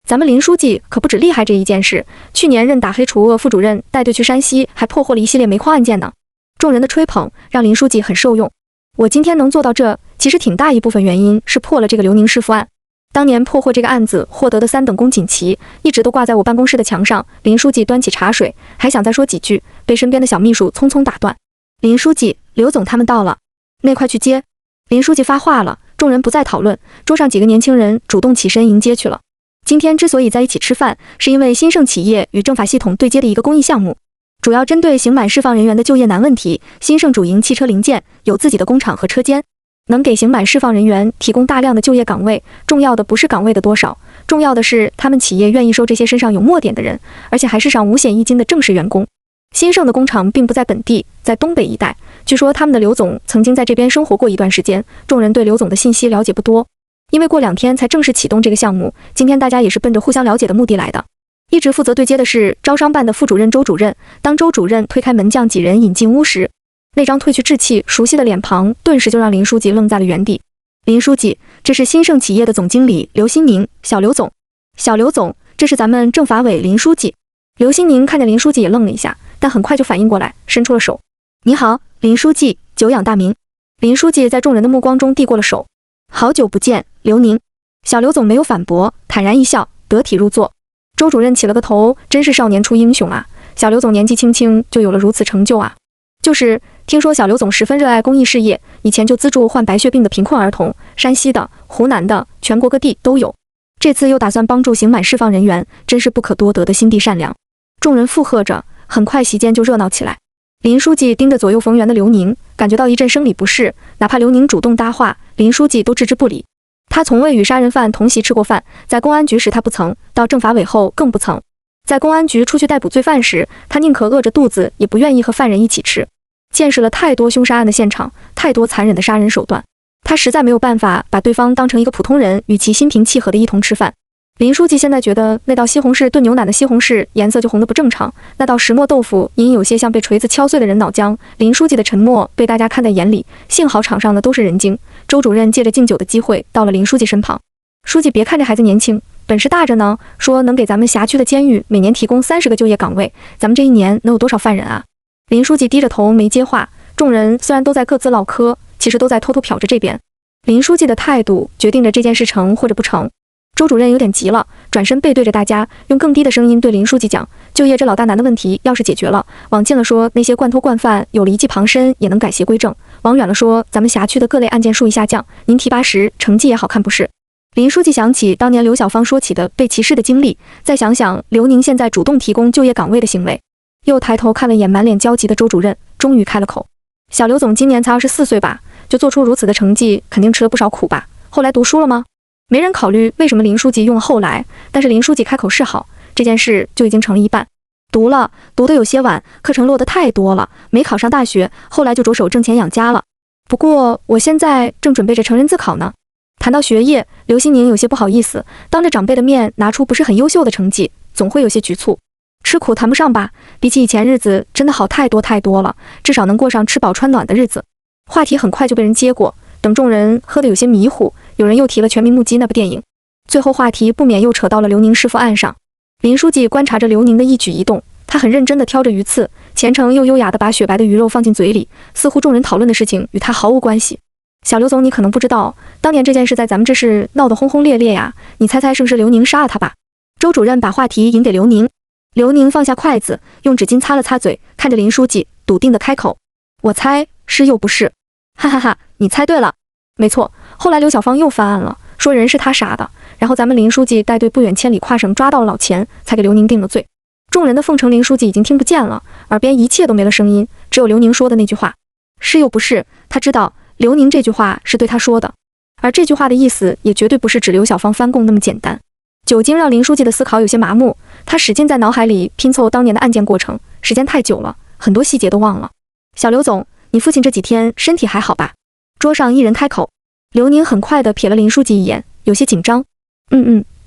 咱们林书记可不止厉害这一件事，去年任打黑除恶副主任，带队去山西，还破获了一系列煤矿案件呢。众人的吹捧让林书记很受用。我今天能做到这，其实挺大一部分原因是破了这个刘宁弑父案。当年破获这个案子获得的3等功锦旗，一直都挂在我办公室的墙上。林书记端起茶水，还想再说几句，被身边的小秘书匆匆打断。林书记，刘总他们到了，那快去接。林书记发话了，众人不再讨论，桌上几个年轻人主动起身迎接去了。今天之所以在一起吃饭，是因为新盛企业与政法系统对接的一个公益项目，主要针对刑满释放人员的就业难问题。新盛主营汽车零件，有自己的工厂和车间，能给刑满释放人员提供大量的就业岗位。重要的不是岗位的多少，重要的是他们企业愿意收这些身上有墨点的人，而且还是上5险1金的正式员工。新盛的工厂并不在本地，在东北一带，据说他们的刘总曾经在这边生活过一段时间。众人对刘总的信息了解不多，因为过2天才正式启动这个项目，今天大家也是奔着互相了解的目的来的。一直负责对接的是招商办的副主任周主任。当周主任推开门将几人引进屋时，那张褪去稚气、熟悉的脸庞顿时就让林书记愣在了原地。林书记，这是新盛企业的总经理刘新宁，小刘总。小刘总，这是咱们政法委林书记。刘新宁看见林书记也愣了一下，但很快就反应过来，伸出了手。你好，林书记，久仰大名。林书记在众人的目光中递过了手。好久不见，刘宁。小刘总没有反驳，坦然一笑，得体入座。周主任起了个头，真是少年出英雄啊！小刘总年纪轻轻就有了如此成就啊！就是听说小刘总十分热爱公益事业，以前就资助患白血病的贫困儿童，山西的、湖南的，全国各地都有。这次又打算帮助刑满释放人员，真是不可多得的心地善良。众人附和着，很快席间就热闹起来。林书记盯着左右逢源的刘宁，感觉到一阵生理不适，哪怕刘宁主动搭话，林书记都置之不理。他从未与杀人犯同席吃过饭，在公安局时他不曾，到政法委后更不曾。在公安局出去逮捕罪犯时，他宁可饿着肚子，也不愿意和犯人一起吃。见识了太多凶杀案的现场，太多残忍的杀人手段，他实在没有办法把对方当成一个普通人，与其心平气和的一同吃饭。林书记现在觉得那道西红柿炖牛奶的西红柿颜色就红得不正常，那道石磨豆腐隐有些像被锤子敲碎的人脑浆。林书记的沉默被大家看在眼里，幸好场上的都是人精。周主任借着敬酒的机会到了林书记身旁，书记别看这孩子年轻，本事大着呢，说能给咱们辖区的监狱每年提供30个就业岗位，咱们这一年能有多少犯人啊？林书记低着头没接话，众人虽然都在各自唠嗑，其实都在偷偷瞟着这边。林书记的态度决定着这件事成或者不成。周主任有点急了，转身背对着大家，用更低的声音对林书记讲：就业这老大难的问题要是解决了，往近了说那些惯偷惯犯有了一技傍身也能改邪归正，往远了说咱们辖区的各类案件数一下降，您提拔时成绩也好看不是？林书记想起当年刘小芳说起的被歧视的经历，再想想刘宁现在主动提供就业岗位的行为，又抬头看了眼满脸焦急的周主任，终于开了口：小刘总今年才24岁吧，就做出如此的成绩，肯定吃了不少苦吧？后来读书了吗？没人考虑为什么林书记用了后来，但是林书记开口示好，这件事就已经成了一半。读了，读得有些晚，课程落得太多了，没考上大学，后来就着手挣钱养家了。不过我现在正准备着成人自考呢。谈到学业，刘希宁有些不好意思，当着长辈的面拿出不是很优秀的成绩，总会有些局促。吃苦谈不上吧，比起以前日子真的好太多太多了，至少能过上吃饱穿暖的日子。话题很快就被人接过，等众人喝得有些迷糊，有人又提了《全民目击》那部电影，最后话题不免又扯到了刘宁师傅案上。林书记观察着刘宁的一举一动，他很认真地挑着鱼刺，虔诚又优雅地把雪白的鱼肉放进嘴里，似乎众人讨论的事情与他毫无关系。小刘总，你可能不知道，当年这件事在咱们这市闹得轰轰烈烈呀，你猜猜是不是刘宁杀了他吧？周主任把话题引给刘宁，刘宁放下筷子，用纸巾擦了擦嘴，看着林书记，笃定地开口：我猜是又不是。哈哈哈，你猜对了，没错。后来刘小芳又翻案了，说人是他杀的，然后咱们林书记带队不远千里跨省抓到了老钱，才给刘宁定了罪。众人的奉承林书记已经听不见了，耳边一切都没了声音，只有刘宁说的那句话：是又不是。他知道刘宁这句话是对他说的，而这句话的意思也绝对不是指刘小芳翻供那么简单。酒精让林书记的思考有些麻木，他使劲在脑海里拼凑当年的案件过程，时间太久了，很多细节都忘了。小刘总，你父亲这几天身体还好吧？桌上一人开口。刘宁很快地瞥了林书记一眼，有些紧张。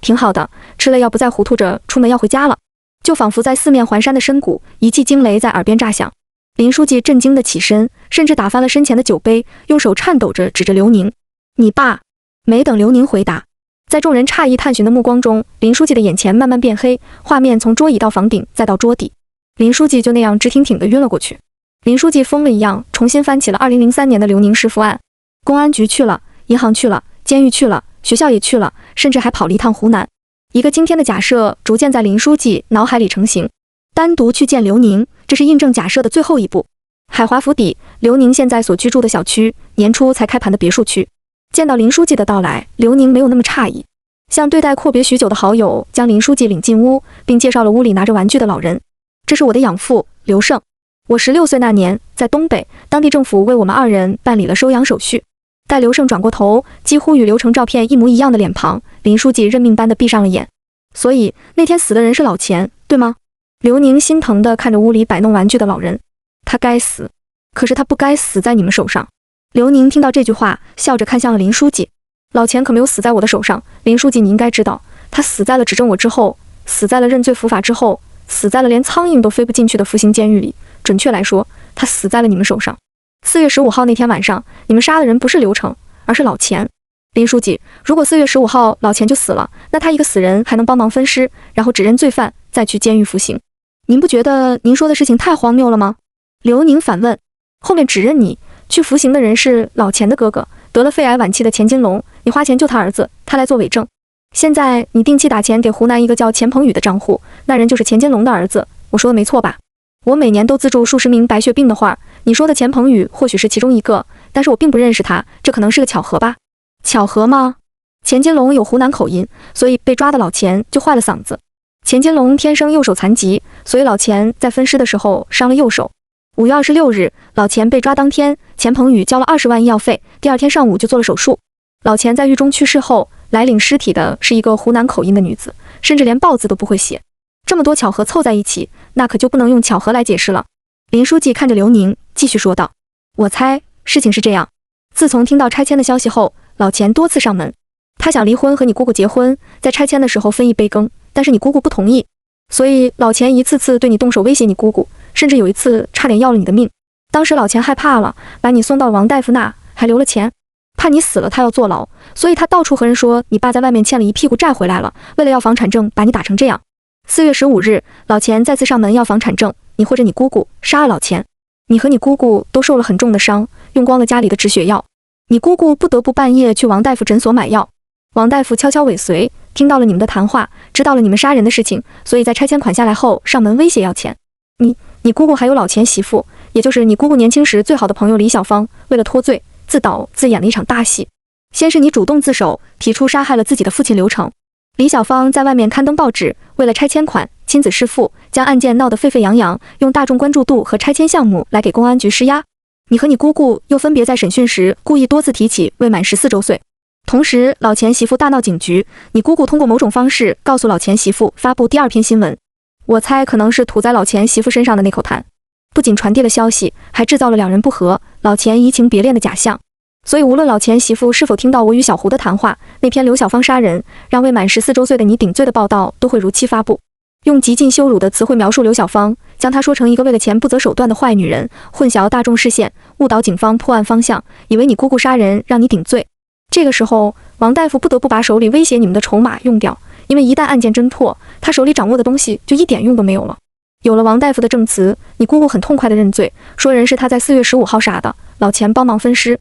挺好的，吃了药不再糊涂着出门要回家了。就仿佛在四面环山的深谷，一记惊雷在耳边炸响。林书记震惊地起身，甚至打翻了身前的酒杯，用手颤抖着指着刘宁：你爸！没等刘宁回答，在众人诧异探寻的目光中，林书记的眼前慢慢变黑，画面从桌椅到房顶再到桌底，林书记就那样直挺挺地晕了过去。林书记疯了一样重新翻起了2003年的刘宁弑父案，公安局去了，银行去了，监狱去了，学校也去了，甚至还跑了一趟湖南。一个惊天的假设逐渐在林书记脑海里成型，单独去见刘宁，这是印证假设的最后一步。海华府邸，刘宁现在所居住的小区，年初才开盘的别墅区。见到林书记的到来，刘宁没有那么诧异，像对待阔别许久的好友，将林书记领进屋，并介绍了屋里拿着玩具的老人。这是我的养父刘胜，我16岁那年在东北，当地政府为我们2人办理了收养手续。待刘胜转过头，几乎与刘成照片一模一样的脸庞，林书记认命般的闭上了眼。所以那天死的人是老钱，对吗？刘宁心疼地看着屋里摆弄玩具的老人，他该死，可是他不该死在你们手上。刘宁听到这句话，笑着看向了林书记，老钱可没有死在我的手上，林书记你应该知道，他死在了指证我之后，死在了认罪伏法之后，死在了连苍蝇都飞不进去的服刑监狱里，准确来说，他死在了你们手上。4月15号那天晚上，你们杀的人不是刘成，而是老钱。林书记，如果4月15号老钱就死了，那他一个死人还能帮忙分尸，然后指认罪犯，再去监狱服刑，您不觉得您说的事情太荒谬了吗？刘宁反问。后面指认你去服刑的人是老钱的哥哥，得了肺癌晚期的钱金龙，你花钱救他儿子，他来做伪证。现在你定期打钱给湖南一个叫钱鹏宇的账户，那人就是钱金龙的儿子，我说的没错吧？我每年都资助数十名白血病的患，你说的钱鹏宇或许是其中一个，但是我并不认识他，这可能是个巧合吧？巧合吗？钱金龙有湖南口音，所以被抓的老钱就坏了嗓子。钱金龙天生右手残疾，所以老钱在分尸的时候伤了右手。5月26日，老钱被抓当天，钱鹏宇交了20万医药费，第2天上午就做了手术。老钱在狱中去世后，来领尸体的是一个湖南口音的女子，甚至连报字都不会写。这么多巧合凑在一起，那可就不能用巧合来解释了。林书记看着刘宁，继续说道：我猜事情是这样，自从听到拆迁的消息后，老钱多次上门，他想离婚和你姑姑结婚，在拆迁的时候分一杯羹，但是你姑姑不同意，所以老钱一次次对你动手威胁你姑姑，甚至有一次差点要了你的命。当时老钱害怕了，把你送到王大夫那，还留了钱，怕你死了他要坐牢，所以他到处和人说你爸在外面欠了一屁股债回来了，为了要房产证把你打成这样。4月15日，老钱再次上门要房产证，你或者你姑姑杀了老钱，你和你姑姑都受了很重的伤，用光了家里的止血药，你姑姑不得不半夜去王大夫诊所买药。王大夫悄悄尾随，听到了你们的谈话，知道了你们杀人的事情，所以在拆迁款下来后上门威胁要钱。你姑姑还有老钱媳妇，也就是你姑姑年轻时最好的朋友李小芳，为了脱罪，自导自演了一场大戏。先是你主动自首，提出杀害了自己的父亲刘成。李小芳在外面刊登报纸，为了拆迁款，亲子弑父，将案件闹得沸沸扬扬，用大众关注度和拆迁项目来给公安局施压。你和你姑姑又分别在审讯时故意多次提起未满14周岁。同时，老钱媳妇大闹警局，你姑姑通过某种方式告诉老钱媳妇发布第2篇新闻，我猜可能是吐在老钱媳妇身上的那口痰，不仅传递了消息，还制造了2人不和、老钱移情别恋的假象。所以无论老钱媳妇是否听到我与小胡的谈话，那篇刘小芳杀人让未满14周岁的你顶罪的报道都会如期发布，用极尽羞辱的词汇描述刘小芳，将她说成一个为了钱不择手段的坏女人，混淆大众视线，误导警方破案方向，以为你姑姑杀人让你顶罪。这个时候，王大夫不得不把手里威胁你们的筹码用掉，因为一旦案件侦破，他手里掌握的东西就一点用都没有了。有了王大夫的证词，你姑姑很痛快地认罪，说人是他在4月15号杀的，老钱帮忙分尸，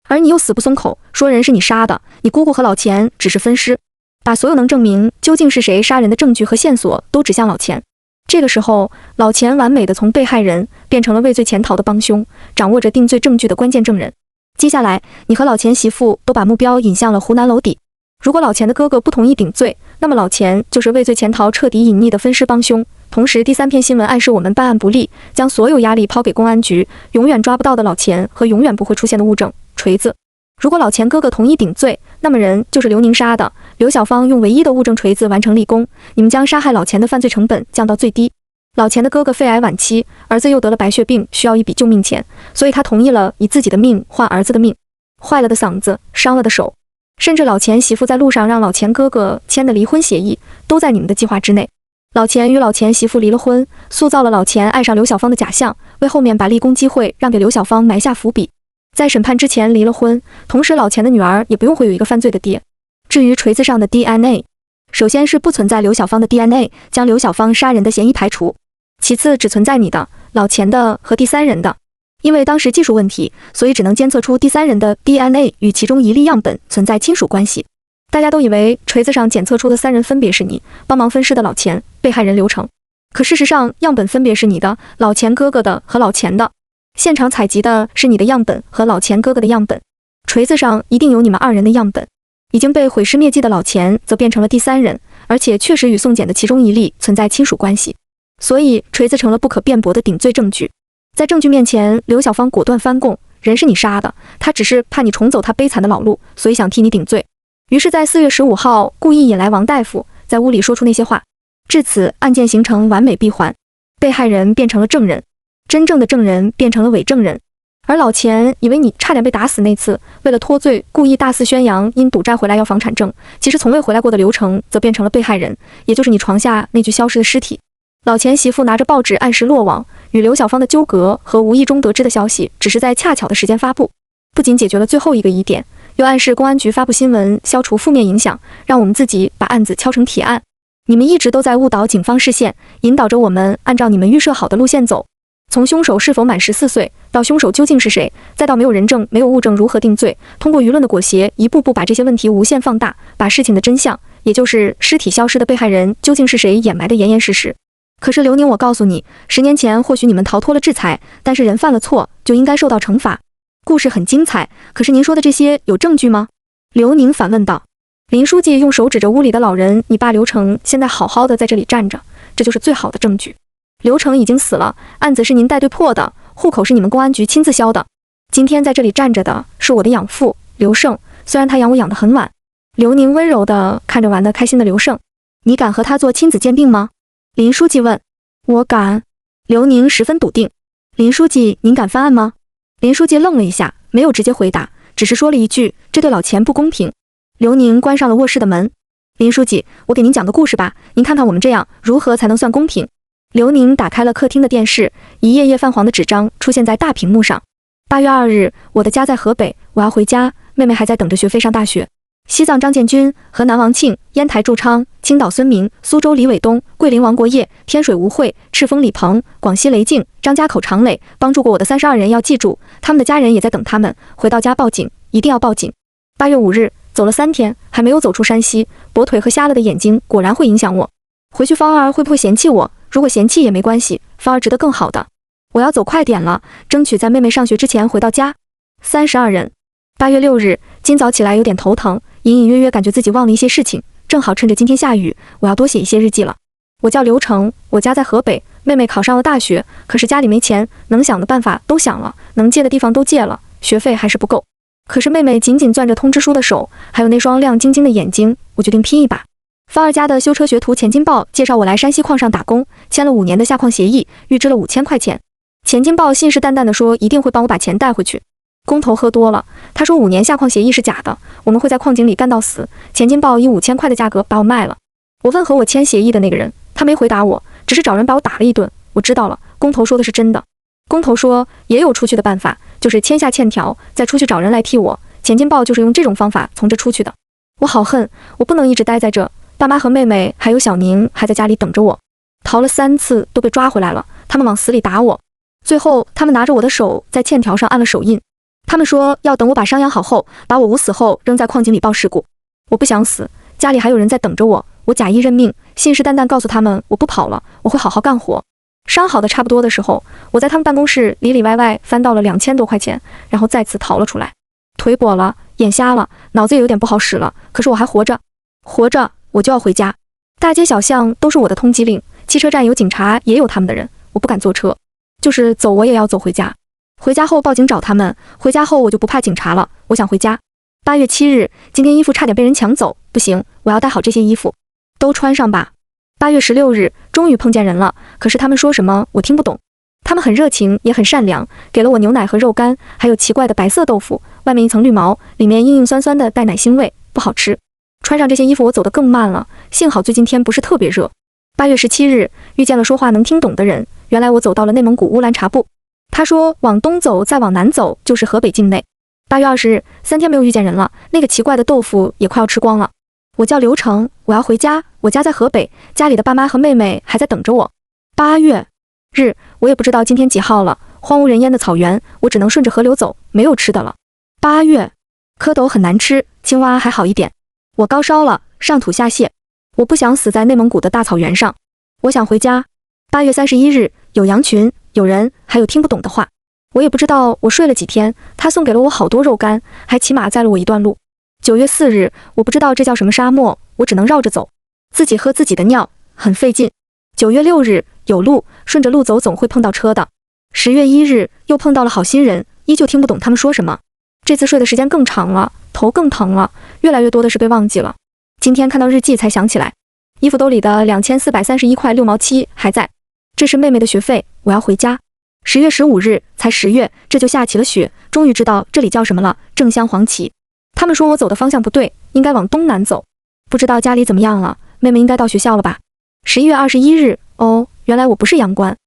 而你又死不松口，说人是你杀的，你姑姑和老钱只是分尸，把所有能证明究竟是谁杀人的证据和线索都指向老钱。这个时候，老钱完美地从被害人变成了畏罪潜逃的帮凶，掌握着定罪证据的关键证人。接下来，你和老钱媳妇都把目标引向了湖南娄底。如果老钱的哥哥不同意顶罪，那么老钱就是畏罪潜逃、彻底隐匿的分尸帮凶。同时，第3篇新闻暗示我们办案不力，将所有压力抛给公安局，永远抓不到的老钱和永远不会出现的物证锤子。如果老钱哥哥同意顶罪，那么人就是刘宁杀的。刘小芳用唯一的物证锤子完成立功，你们将杀害老钱的犯罪成本降到最低。老钱的哥哥肺癌晚期，儿子又得了白血病，需要一笔救命钱，所以他同意了以自己的命换儿子的命。坏了的嗓子，伤了的手，甚至老钱媳妇在路上让老钱哥哥签的离婚协议，都在你们的计划之内。老钱与老钱媳妇离了婚，塑造了老钱爱上刘小芳的假象，为后面把立功机会让给刘小芳埋下伏笔。在审判之前离了婚，同时老钱的女儿也不用会有一个犯罪的爹。至于锤子上的 DNA， 首先是不存在刘小芳的 DNA， 将刘小芳杀人的嫌疑排除。其次只存在你的、老钱的和第3人的，因为当时技术问题，所以只能监测出第3人的 DNA 与其中一例样本存在亲属关系。大家都以为锤子上检测出的3人分别是你、帮忙分尸的老钱、被害人刘成，可事实上样本分别是你的、老钱哥哥的和老钱的。现场采集的是你的样本和老钱哥哥的样本，锤子上一定有你们2人的样本。已经被毁尸灭迹的老钱则变成了第3人，而且确实与送检的其中一例存在亲属关系。所以锤子成了不可辩驳的顶罪证据。在证据面前，刘小芳果断翻供，人是你杀的，他只是怕你重走他悲惨的老路，所以想替你顶罪。于是在4月15号故意引来王大夫，在屋里说出那些话。至此，案件形成完美闭环，被害人变成了证人，真正的证人变成了伪证人。而老钱以为你差点被打死那次，为了脱罪故意大肆宣扬因赌债回来要房产证，其实从未回来过的刘成则变成了被害人，也就是你床下那具消失的尸体。老钱媳妇拿着报纸按时落网，与刘小芳的纠葛和无意中得知的消息只是在恰巧的时间发布，不仅解决了最后一个疑点，又暗示公安局发布新闻消除负面影响，让我们自己把案子敲成铁案。你们一直都在误导警方视线，引导着我们按照你们预设好的路线走，从凶手是否满14岁，到凶手究竟是谁，再到没有人证没有物证如何定罪，通过舆论的裹挟，一步步把这些问题无限放大，把事情的真相，也就是尸体消失的被害人究竟是谁掩埋得严严实实。可是刘宁，我告诉你，10年前或许你们逃脱了制裁，但是人犯了错就应该受到惩罚。故事很精彩，可是您说的这些有证据吗？刘宁反问道。林书记用手指着屋里的老人，你爸刘成现在好好的在这里站着，这就是最好的证据。刘成已经死了，案子是您带队破的，户口是你们公安局亲自销的。今天在这里站着的是我的养父刘胜，虽然他养我养得很晚。刘宁温柔地看着玩得开心的刘胜，你敢和他做亲子鉴定吗？林书记问。我敢。刘宁十分笃定。林书记，您敢翻案吗？林书记愣了一下，没有直接回答，只是说了一句，这对老钱不公平。刘宁关上了卧室的门。林书记，我给您讲个故事吧，您看看我们这样如何才能算公平？刘宁打开了客厅的电视，一页页泛黄的纸张出现在大屏幕上。8月2日，我的家在河北，我要回家，妹妹还在等着学费上大学。西藏张建军、河南王庆、烟台祝昌、青岛孙明、苏州李伟东、桂林王国业、天水吴慧、赤峰李鹏、广西雷静、张家口常磊，帮助过我的32人要记住，他们的家人也在等他们，回到家报警，一定要报警。8月5日，走了3天，还没有走出山西，跛腿和瞎了的眼睛果然会影响我。回去芳儿会不会嫌弃我？如果嫌弃也没关系，芳儿值得更好的。我要走快点了，争取在妹妹上学之前回到家。32人。8月6日，今早起来有点头疼，隐隐约约感觉自己忘了一些事情，正好趁着今天下雨，我要多写一些日记了。我叫刘成，我家在河北，妹妹考上了大学，可是家里没钱，能想的办法都想了，能借的地方都借了，学费还是不够。可是妹妹紧紧攥着通知书的手，还有那双亮晶晶的眼睛，我决定拼一把。芳儿家的修车学徒钱金豹介绍我来山西矿上打工，签了5年的下矿协议，预支了5000块钱。钱金豹信誓旦旦地说一定会帮我把钱带回去。工头喝多了，他说5年下矿协议是假的，我们会在矿井里干到死。钱金豹以5000块的价格把我卖了。我问和我签协议的那个人，他没回答我，只是找人把我打了一顿。我知道了，工头说的是真的。工头说也有出去的办法，就是签下欠条，再出去找人来替我。钱金豹就是用这种方法从这出去的。我好恨，我不能一直待在这。爸妈和妹妹还有小宁还在家里等着我，逃了3次都被抓回来了，他们往死里打我。最后他们拿着我的手在欠条上按了手印。他们说要等我把伤养好后，把我捂死后扔在矿井里报事故。我不想死，家里还有人在等着我，我假意认命，信誓旦旦告诉他们我不跑了，我会好好干活。伤好的差不多的时候，我在他们办公室里里外外翻到了2000多块钱，然后再次逃了出来。腿跛了，眼瞎了，脑子也有点不好使了，可是我还活着，活着我就要回家。大街小巷都是我的通缉令，汽车站有警察也有他们的人，我不敢坐车，就是走我也要走回家。回家后报警找他们，回家后我就不怕警察了，我想回家。8月7日，今天衣服差点被人抢走，不行，我要带好这些衣服，都穿上吧。8月16日，终于碰见人了，可是他们说什么我听不懂。他们很热情也很善良，给了我牛奶和肉干，还有奇怪的白色豆腐，外面一层绿毛，里面硬硬酸酸的带奶腥味，不好吃。穿上这些衣服我走得更慢了，幸好最近天不是特别热。8月17日，遇见了说话能听懂的人，原来我走到了内蒙古乌兰察布。他说往东走再往南走就是河北境内。8月20日，3天没有遇见人了，那个奇怪的豆腐也快要吃光了。我叫刘成，我要回家，我家在河北，家里的爸妈和妹妹还在等着我。8月日，我也不知道今天几号了，荒无人烟的草原，我只能顺着河流走，没有吃的了。8月，蝌蚪很难吃，青蛙还好一点。我高烧了，上吐下泻，我不想死在内蒙古的大草原上，我想回家。8月31日，有羊群，有人，还有听不懂的话，我也不知道我睡了几天，他送给了我好多肉干，还骑马载了我一段路。9月4日，我不知道这叫什么沙漠，我只能绕着走，自己喝自己的尿，很费劲。9月6日，有路，顺着路走总会碰到车的。10月1日，又碰到了好心人，依旧听不懂他们说什么。这次睡的时间更长了，头更疼了，越来越多的是被忘记了。今天看到日记才想起来，衣服兜里的2431块6毛7还在，这是妹妹的学费，我要回家。10月15日，才10月，这就下起了雪，终于知道这里叫什么了，正镶黄旗。他们说我走的方向不对，应该往东南走。不知道家里怎么样了，妹妹应该到学校了吧。11月21日，哦，原来我不是阳关，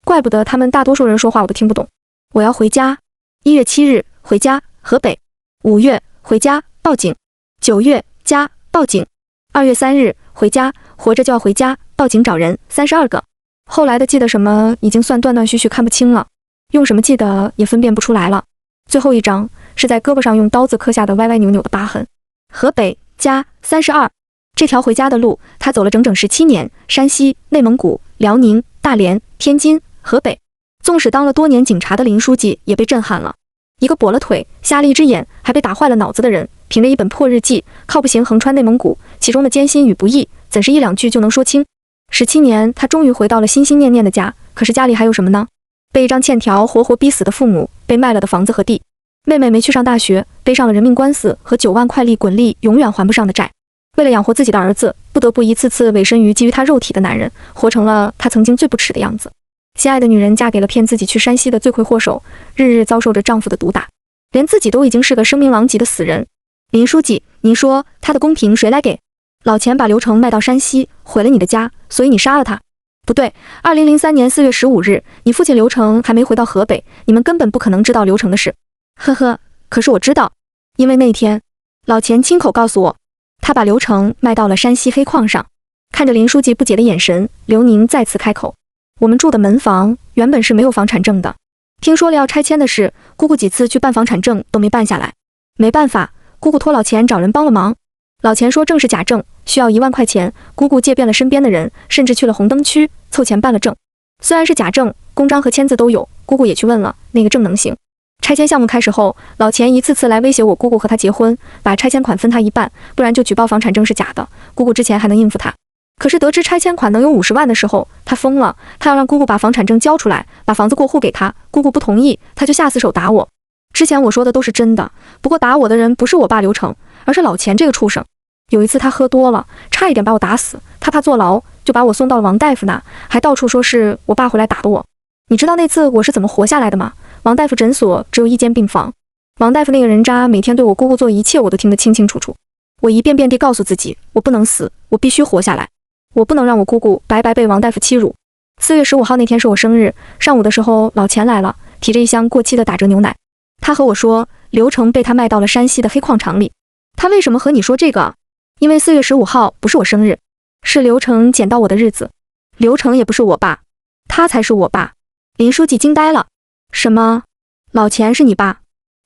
怪不得他们大多数人说话我都听不懂。我要回家。1月7日，回家，河北。5月，回家，报警。9月，家，报警。2月3日，回家，活着就要回家，报警找人，32个。后来的记得什么已经算断断续续看不清了，用什么记得也分辨不出来了。最后一张是在胳膊上用刀子刻下的歪歪扭扭的疤痕。河北，家，32。这条回家的路他走了整整17年，山西、内蒙古、辽宁、大连、天津、河北。纵使当了多年警察的林书记也被震撼了，一个跛了腿、瞎了一只眼还被打坏了脑子的人，凭着一本破日记靠步行横穿内蒙古，其中的艰辛与不易怎是一两句就能说清。17年，他终于回到了心心念念的家，可是家里还有什么呢？被一张欠条活活逼死的父母，被卖了的房子和地，妹妹没去上大学，背上了人命官司和9万块利滚利永远还不上的债。为了养活自己的儿子，不得不一次次委身于基于他肉体的男人，活成了他曾经最不耻的样子。心爱的女人嫁给了骗自己去山西的罪魁祸首，日日遭受着丈夫的毒打，连自己都已经是个声名狼藉的死人。林书记，您说他的公平谁来给？老钱把刘成卖到山西，毁了你的家，所以你杀了他。不对，2003年4月15日，你父亲刘成还没回到河北，你们根本不可能知道刘成的事。呵呵，可是我知道，因为那天老钱亲口告诉我，他把刘成卖到了山西黑矿上。看着林书记不解的眼神，刘宁再次开口：我们住的门房原本是没有房产证的，听说了要拆迁的事，姑姑几次去办房产证都没办下来。没办法，姑姑托老钱找人帮了忙。老钱说证是假证，需要1万块钱，姑姑借遍了身边的人，甚至去了红灯区凑钱办了证。虽然是假证，公章和签字都有，姑姑也去问了，那个证能行。拆迁项目开始后，老钱一次次来威胁我姑姑和他结婚，把拆迁款分他一半，不然就举报房产证是假的。姑姑之前还能应付他，可是得知拆迁款能有50万的时候，他疯了，他要让姑姑把房产证交出来，把房子过户给他。姑姑不同意，他就下死手打我。之前我说的都是真的，不过打我的人不是我爸刘成，而是老钱这个畜生。有一次他喝多了，差一点把我打死，他怕坐牢，就把我送到了王大夫那，还到处说是我爸回来打的我。你知道那次我是怎么活下来的吗？王大夫诊所只有1间病房，王大夫那个人渣每天对我姑姑做一切我都听得清清楚楚。我一遍遍地告诉自己，我不能死，我必须活下来，我不能让我姑姑白白被王大夫欺辱。4月15号那天是我生日，上午的时候老钱来了，提着一箱过期的打折牛奶。他和我说，刘成被他卖到了山西的黑矿场里。他为什么和你说这个？因为4月15号不是我生日，是刘成捡到我的日子。刘成也不是我爸，他才是我爸。林书记惊呆了。什么？老钱是你爸？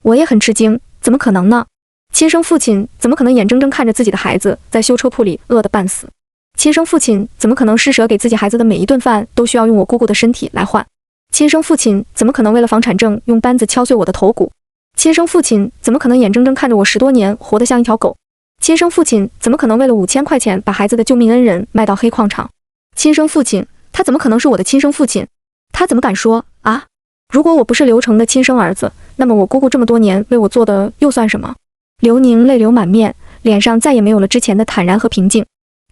我也很吃惊，怎么可能呢？亲生父亲怎么可能眼睁睁看着自己的孩子在修车铺里饿得半死？亲生父亲怎么可能施舍给自己孩子的每一顿饭都需要用我姑姑的身体来换？亲生父亲怎么可能为了房产证用扳子敲碎我的头骨？亲生父亲怎么可能眼睁睁看着我10多年活得像一条狗？亲生父亲怎么可能为了5000块钱把孩子的救命恩人卖到黑矿场？亲生父亲，他怎么可能是我的亲生父亲？他怎么敢说啊？如果我不是刘成的亲生儿子，那么我姑姑这么多年为我做的又算什么？刘宁泪流满面，脸上再也没有了之前的坦然和平静。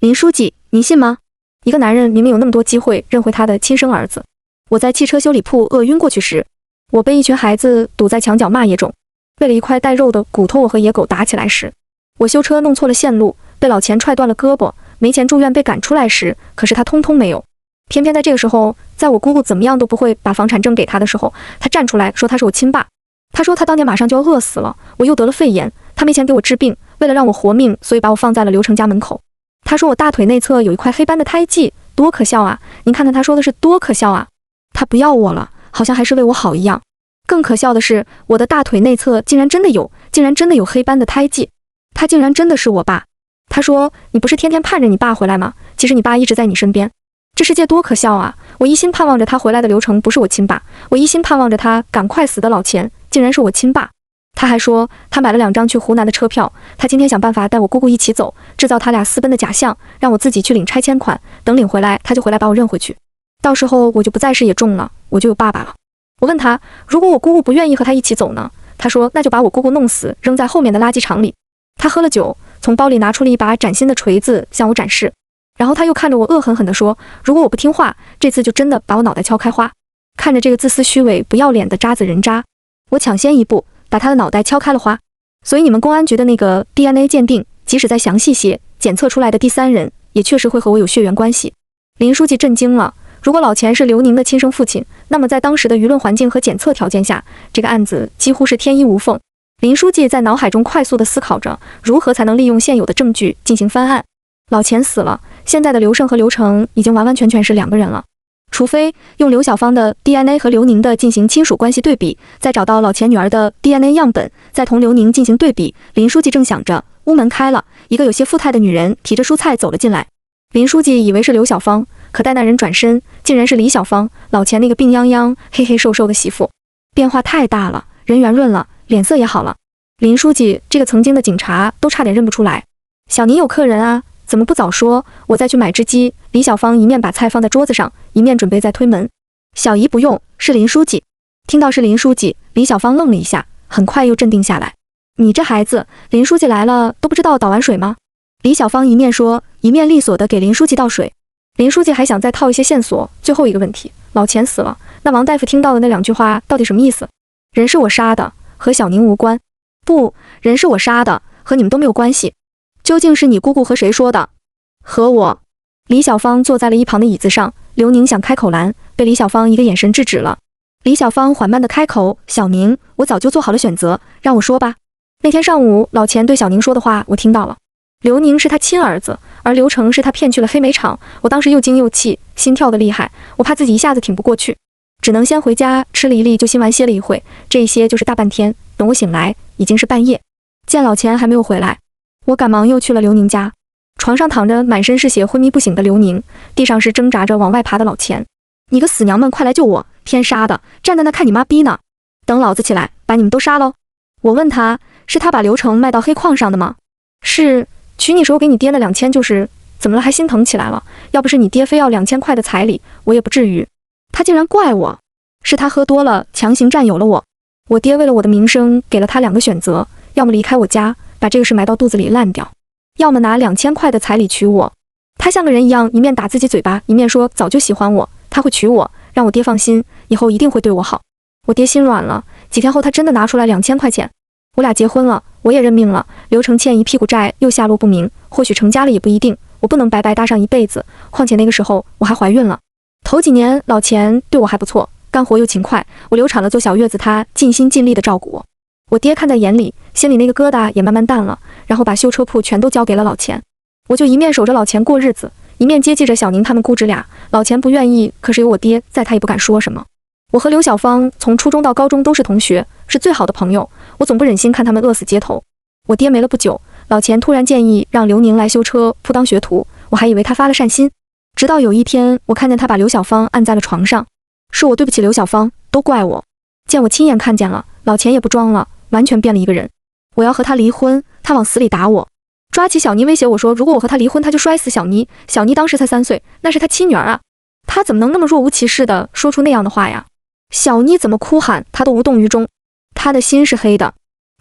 林书记，您信吗？一个男人明明有那么多机会认回他的亲生儿子。我在汽车修理铺饿晕过去时，我被一群孩子堵在墙角骂野种。为了一块带肉的骨头，我和野狗打起来时，我修车弄错了线路，被老钱踹断了胳膊，没钱住院被赶出来时，可是他通通没有。偏偏在这个时候，在我姑姑怎么样都不会把房产证给他的时候，他站出来说他是我亲爸。他说他当年马上就要饿死了，我又得了肺炎，他没钱给我治病，为了让我活命，所以把我放在了刘成家门口。他说我大腿内侧有一块黑斑的胎记，多可笑啊！您看看他说的是多可笑啊！他不要我了，好像还是为我好一样。更可笑的是，我的大腿内侧竟然真的有黑斑的胎记，他竟然真的是我爸。他说你不是天天盼着你爸回来吗？其实你爸一直在你身边。这世界多可笑啊！我一心盼望着他回来的刘成不是我亲爸，我一心盼望着他赶快死的老钱竟然是我亲爸。他还说他买了2张去湖南的车票，他今天想办法带我姑姑一起走，制造他俩私奔的假象，让我自己去领拆迁款，等领回来他就回来把我认回去，到时候我就不再是野种了，我就有爸爸了。我问他，如果我姑姑不愿意和他一起走呢？他说那就把我姑姑弄死，扔在后面的垃圾场里。他喝了酒，从包里拿出了一把崭新的锤子向我展示，然后他又看着我恶狠狠地说，如果我不听话，这次就真的把我脑袋敲开花。看着这个自私虚伪不要脸的渣子人渣，我抢先一步把他的脑袋敲开了花。所以你们公安局的那个 DNA 鉴定，即使再详细些，检测出来的第3人也确实会和我有血缘关系。林书记震惊了，如果老钱是刘宁的亲生父亲，那么在当时的舆论环境和检测条件下，这个案子几乎是天衣无缝。林书记在脑海中快速地思考着，如何才能利用现有的证据进行翻案。老钱死了，现在的刘胜和刘成已经完完全全是2个人了。除非用刘小芳的 DNA 和刘宁的进行亲属关系对比，再找到老钱女儿的 DNA 样本，再同刘宁进行对比。林书记正想着，屋门开了，一个有些富态的女人提着蔬菜走了进来。林书记以为是刘小芳，可待那人转身，竟然是李小芳，老钱那个病殃殃、黑黑瘦瘦的媳妇。变化太大了，人圆润了，脸色也好了。林书记这个曾经的警察都差点认不出来。小宁有客人啊，怎么不早说？我再去买只鸡。李小芳一面把菜放在桌子上，一面准备再推门。小姨不用，是林书记。听到是林书记，李小芳愣了一下，很快又镇定下来。你这孩子，林书记来了都不知道倒碗水吗？李小芳一面说，一面利索地给林书记倒水。林书记还想再套一些线索。最后一个问题，老钱死了，那王大夫听到的那2句话到底什么意思？人是我杀的，和小宁无关。不，人是我杀的，和你们都没有关系。究竟是你姑姑和谁说的？和我。李小芳坐在了一旁的椅子上，刘宁想开口拦，被李小芳一个眼神制止了。李小芳缓慢地开口，小宁，我早就做好了选择，让我说吧。那天上午老钱对小宁说的话我听到了，刘宁是他亲儿子，而刘成是他骗去了黑煤厂，我当时又惊又气，心跳得厉害，我怕自己一下子挺不过去，只能先回家吃了一粒就心丸歇了一会，这一歇就是大半天，等我醒来已经是半夜，见老钱还没有回来，我赶忙又去了刘宁家。床上躺着满身是血昏迷不醒的刘宁，地上是挣扎着往外爬的老钱。你个死娘们，快来救我，天杀的，站在那看你妈逼呢，等老子起来把你们都杀喽。我问他，是他把刘成卖到黑矿上的吗？是，娶你时候给你爹那2000就是，怎么了还心疼起来了？要不是你爹非要2000块的彩礼，我也不至于。他竟然怪我，是他喝多了强行占有了我。我爹为了我的名声给了他2个选择，要么离开我家，把这个事埋到肚子里烂掉，要么拿2000块的彩礼娶我。他像个人一样，一面打自己嘴巴，一面说早就喜欢我，他会娶我，让我爹放心，以后一定会对我好。我爹心软了，几天后他真的拿出来2000块钱，我俩结婚了，我也认命了。刘成欠一屁股债又下落不明，或许成家了也不一定，我不能白白搭上一辈子，况且那个时候我还怀孕了。头几年老钱对我还不错，干活又勤快，我流产了做小月子，他尽心尽力的照顾我。我爹看在眼里，心里那个疙瘩也慢慢淡了，然后把修车铺全都交给了老钱。我就一面守着老钱过日子，一面接济着小宁他们姑侄俩。老钱不愿意，可是有我爹在，他也不敢说什么。我和刘小芳从初中到高中都是同学，是最好的朋友，我总不忍心看他们饿死街头。我爹没了不久，老钱突然建议让刘宁来修车铺当学徒，我还以为他发了善心。直到有一天，我看见他把刘小芳按在了床上，是我对不起刘小芳，都怪我。见我亲眼看见了，老钱也不装了，完全变了一个人。我要和他离婚，他往死里打我，抓起小妮威胁我说，如果我和他离婚，他就摔死小妮。小妮当时才3岁，那是他亲女儿啊，他怎么能那么若无其事地说出那样的话呀？小妮怎么哭喊，他都无动于衷，他的心是黑的，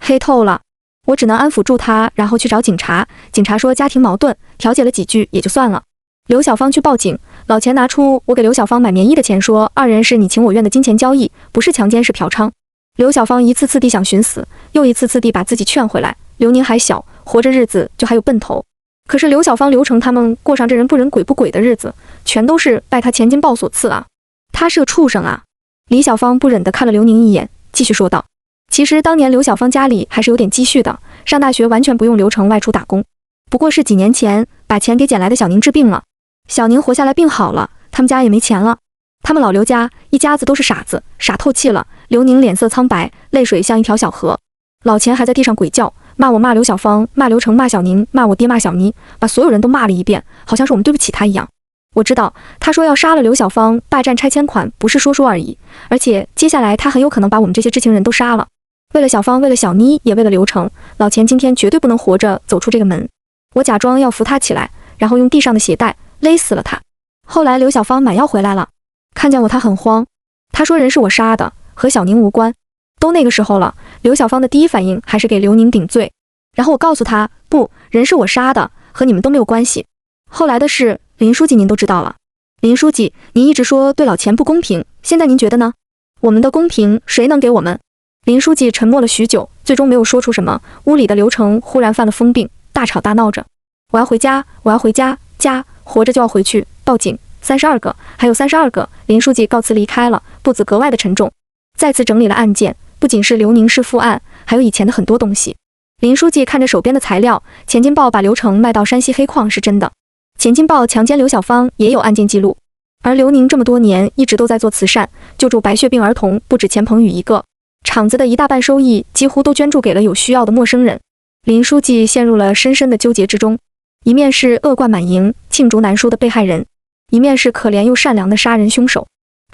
黑透了。我只能安抚住他，然后去找警察。警察说家庭矛盾，调解了几句也就算了。刘小芳去报警，老钱拿出我给刘小芳买棉衣的钱，说2人是你情我愿的金钱交易，不是强奸是嫖娼。刘小芳一次次地想寻死，又一次次地把自己劝回来。刘宁还小，活着日子就还有奔头。可是刘小芳、刘成他们过上这人不人鬼不鬼的日子，全都是拜他钱金豹所赐啊！他是个畜生啊！李小芳不忍地看了刘宁一眼，继续说道：其实当年刘小芳家里还是有点积蓄的，上大学完全不用刘成外出打工，不过是几年前把钱给捡来的小宁治病了。小宁活下来病好了，他们家也没钱了。他们老刘家一家子都是傻子，傻透气了。刘宁脸色苍白，泪水像一条小河。老钱还在地上鬼叫，骂我，骂刘小芳，骂刘成，骂小宁，骂我爹，骂小妮，把所有人都骂了一遍，好像是我们对不起他一样。我知道他说要杀了刘小芳，霸占拆迁款不是说说而已，而且接下来他很有可能把我们这些知情人都杀了。为了小芳，为了小妮，也为了刘成，老钱今天绝对不能活着走出这个门。我假装要扶他起来，然后用地上的鞋带勒死了他。后来刘小芳买药回来了，看见我他很慌，他说人是我杀的，和小宁无关。都那个时候了，刘小芳的第一反应还是给刘宁顶罪，然后我告诉他，不，人是我杀的，和你们都没有关系。后来的事，林书记您都知道了。林书记，您一直说对老钱不公平，现在您觉得呢？我们的公平谁能给我们？林书记沉默了许久，最终没有说出什么。屋里的刘成忽然犯了疯病，大吵大闹着，我要回家，我要回家，家活着就要回去，报警，32个，还有32个。林书记告辞离开了，步子格外的沉重。再次整理了案件，不仅是刘宁氏父案，还有以前的很多东西。林书记看着手边的材料，钱金豹把刘成卖到山西黑矿是真的，钱金豹强奸刘小芳也有案件记录，而刘宁这么多年一直都在做慈善，救助白血病儿童不止钱鹏宇一个，厂子的一大半收益几乎都捐助给了有需要的陌生人。林书记陷入了深深的纠结之中，一面是恶贯满盈、罄竹难书的被害人，一面是可怜又善良的杀人凶手。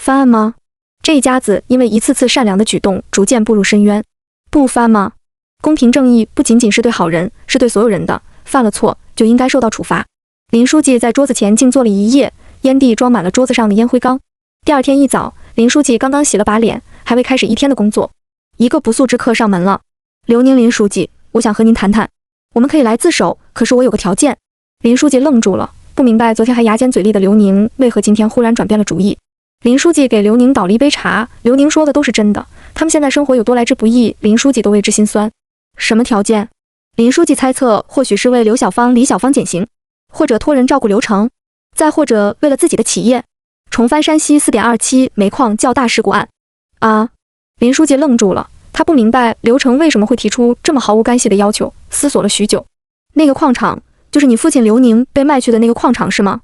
翻案吗？这一家子因为一次次善良的举动逐渐步入深渊，不翻吗？公平正义不仅仅是对好人，是对所有人的，犯了错就应该受到处罚。林书记在桌子前静坐了一夜，烟蒂装满了桌子上的烟灰缸。第二天一早，林书记刚刚洗了把脸，还未开始一天的工作，一个不速之客上门了。刘宁，林书记，我想和您谈谈，我们可以来自首，可是我有个条件。林书记愣住了，不明白昨天还牙尖嘴利的刘宁为何今天忽然转变了主意。林书记给刘宁倒了一杯茶，刘宁说的都是真的，他们现在生活有多来之不易，林书记都为之心酸。什么条件？林书记猜测，或许是为刘小芳、李小芳减刑，或者托人照顾刘成，再或者为了自己的企业，重翻山西4.27煤矿较大事故案。啊！林书记愣住了，他不明白刘成为什么会提出这么毫无干系的要求，思索了许久。那个矿场，就是你父亲刘宁被卖去的那个矿场是吗？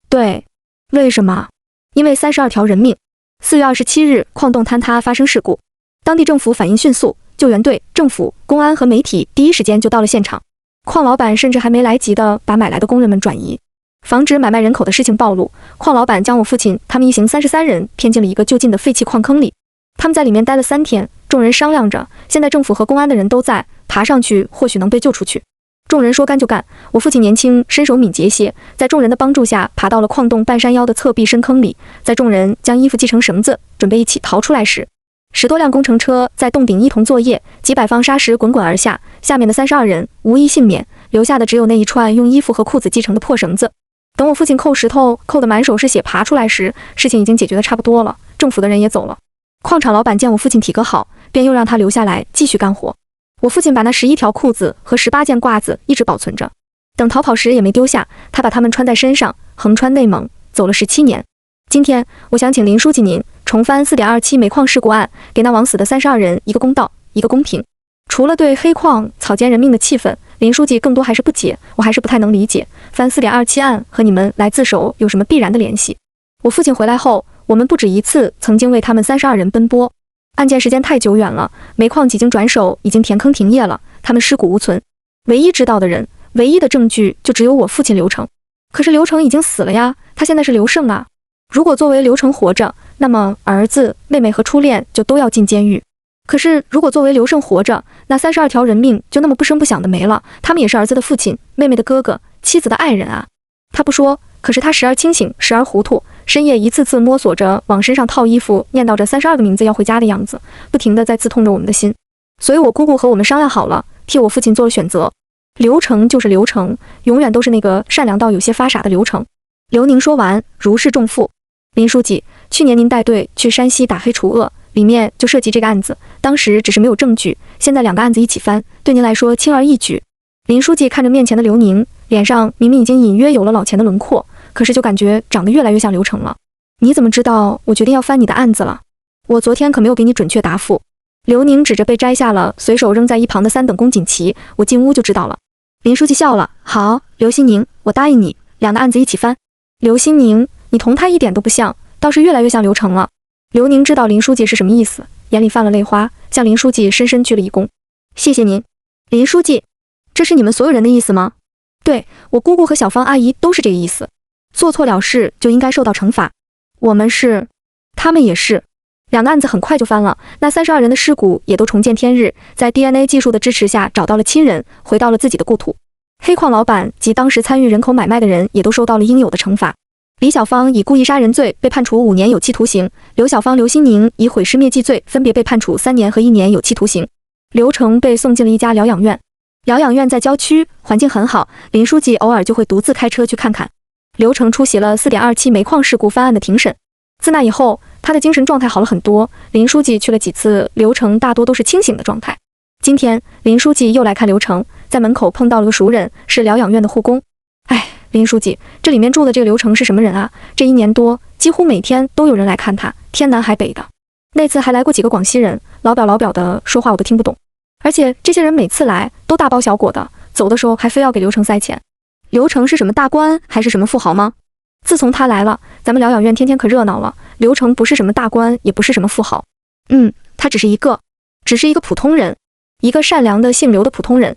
对。为什么？因为32条人命。4月27日，矿洞坍塌发生事故，当地政府反应迅速，救援队、政府、公安和媒体第一时间就到了现场。矿老板甚至还没来及的把买来的工人们转移，防止买卖人口的事情暴露。矿老板将我父亲他们一行33人骗进了一个就近的废弃矿坑里，他们在里面待了3天。众人商量着，现在政府和公安的人都在，爬上去或许能被救出去。众人说干就干，我父亲年轻，身手敏捷些，在众人的帮助下爬到了矿洞半山腰的侧壁深坑里。在众人将衣服系成绳子，准备一起逃出来时，10多辆工程车在洞顶一同作业，几百方沙石滚滚而下，下面的32人无一幸免，留下的只有那一串用衣服和裤子系成的破绳子。等我父亲扣石头扣得满手是血爬出来时，事情已经解决得差不多了，政府的人也走了。矿场老板见我父亲体格好，便又让他留下来继续干活。我父亲把那11条裤子和18件褂子一直保存着，等逃跑时也没丢下，他把它们穿在身上，横穿内蒙，走了17年。今天我想请林书记您重翻4.27煤矿事故案，给那枉死的32人一个公道，一个公平。除了对黑矿草菅人命的气愤，林书记更多还是不解，我还是不太能理解翻4.27案和你们来自首有什么必然的联系。我父亲回来后，我们不止一次曾经为他们32人奔波。案件时间太久远了，煤矿几经转手，已经填坑停业了，他们尸骨无存。唯一知道的人，唯一的证据就只有我父亲刘成。可是刘成已经死了呀，他现在是刘胜啊。如果作为刘成活着，那么儿子、妹妹和初恋就都要进监狱。可是如果作为刘胜活着，那32条人命就那么不声不响的没了，他们也是儿子的父亲、妹妹的哥哥、妻子的爱人啊。他不说，可是他时而清醒，时而糊涂，深夜一次次摸索着往身上套衣服，念叨着32个名字要回家的样子，不停地在刺痛着我们的心。所以我姑姑和我们商量好了，替我父亲做了选择。刘成就是刘成，永远都是那个善良到有些发傻的刘成。刘宁说完，如释重负。林书记，去年您带队去山西打黑除恶，里面就涉及这个案子，当时只是没有证据，现在2个案子一起翻，对您来说轻而易举。林书记看着面前的刘宁，脸上明明已经隐约有了老钱的轮廓，可是就感觉长得越来越像刘成了。你怎么知道我决定要翻你的案子了？我昨天可没有给你准确答复。刘宁指着被摘下了随手扔在一旁的3等公锦旗，我进屋就知道了。林书记笑了，好，刘新宁，我答应你，2个案子一起翻。刘新宁，你同他一点都不像，倒是越来越像刘成了。刘宁知道林书记是什么意思，眼里泛了泪花，向林书记深深鞠了一躬。谢谢您，林书记。这是你们所有人的意思吗？对，我姑姑和小芳阿姨都是这个意思。做错了事就应该受到惩罚。我们是，他们也是。2个案子很快就翻了，那32人的尸骨也都重见天日，在 DNA 技术的支持下找到了亲人，回到了自己的故土。黑矿老板及当时参与人口买卖的人也都受到了应有的惩罚。李小芳以故意杀人罪被判处5年有期徒刑，刘小芳、刘新宁以毁尸灭迹罪分别被判处3年和1年有期徒刑。刘成被送进了一家疗养院，疗养院在郊区，环境很好，林书记偶尔就会独自开车去看看。刘成出席了4.27煤矿事故翻案的庭审，自那以后，他的精神状态好了很多。林书记去了几次，刘成大多都是清醒的状态。今天林书记又来看刘成，在门口碰到了个熟人，是疗养院的护工。哎，林书记，这里面住的这个刘成是什么人啊？这1年多，几乎每天都有人来看他，天南海北的。那次还来过几个广西人，老表的，说话我都听不懂。而且这些人每次来都大包小裹的，走的时候还非要给刘成塞钱。刘成是什么大官还是什么富豪吗？自从他来了，咱们疗养院天天可热闹了。刘成不是什么大官，也不是什么富豪，他只是一个普通人，一个善良的姓刘的普通人。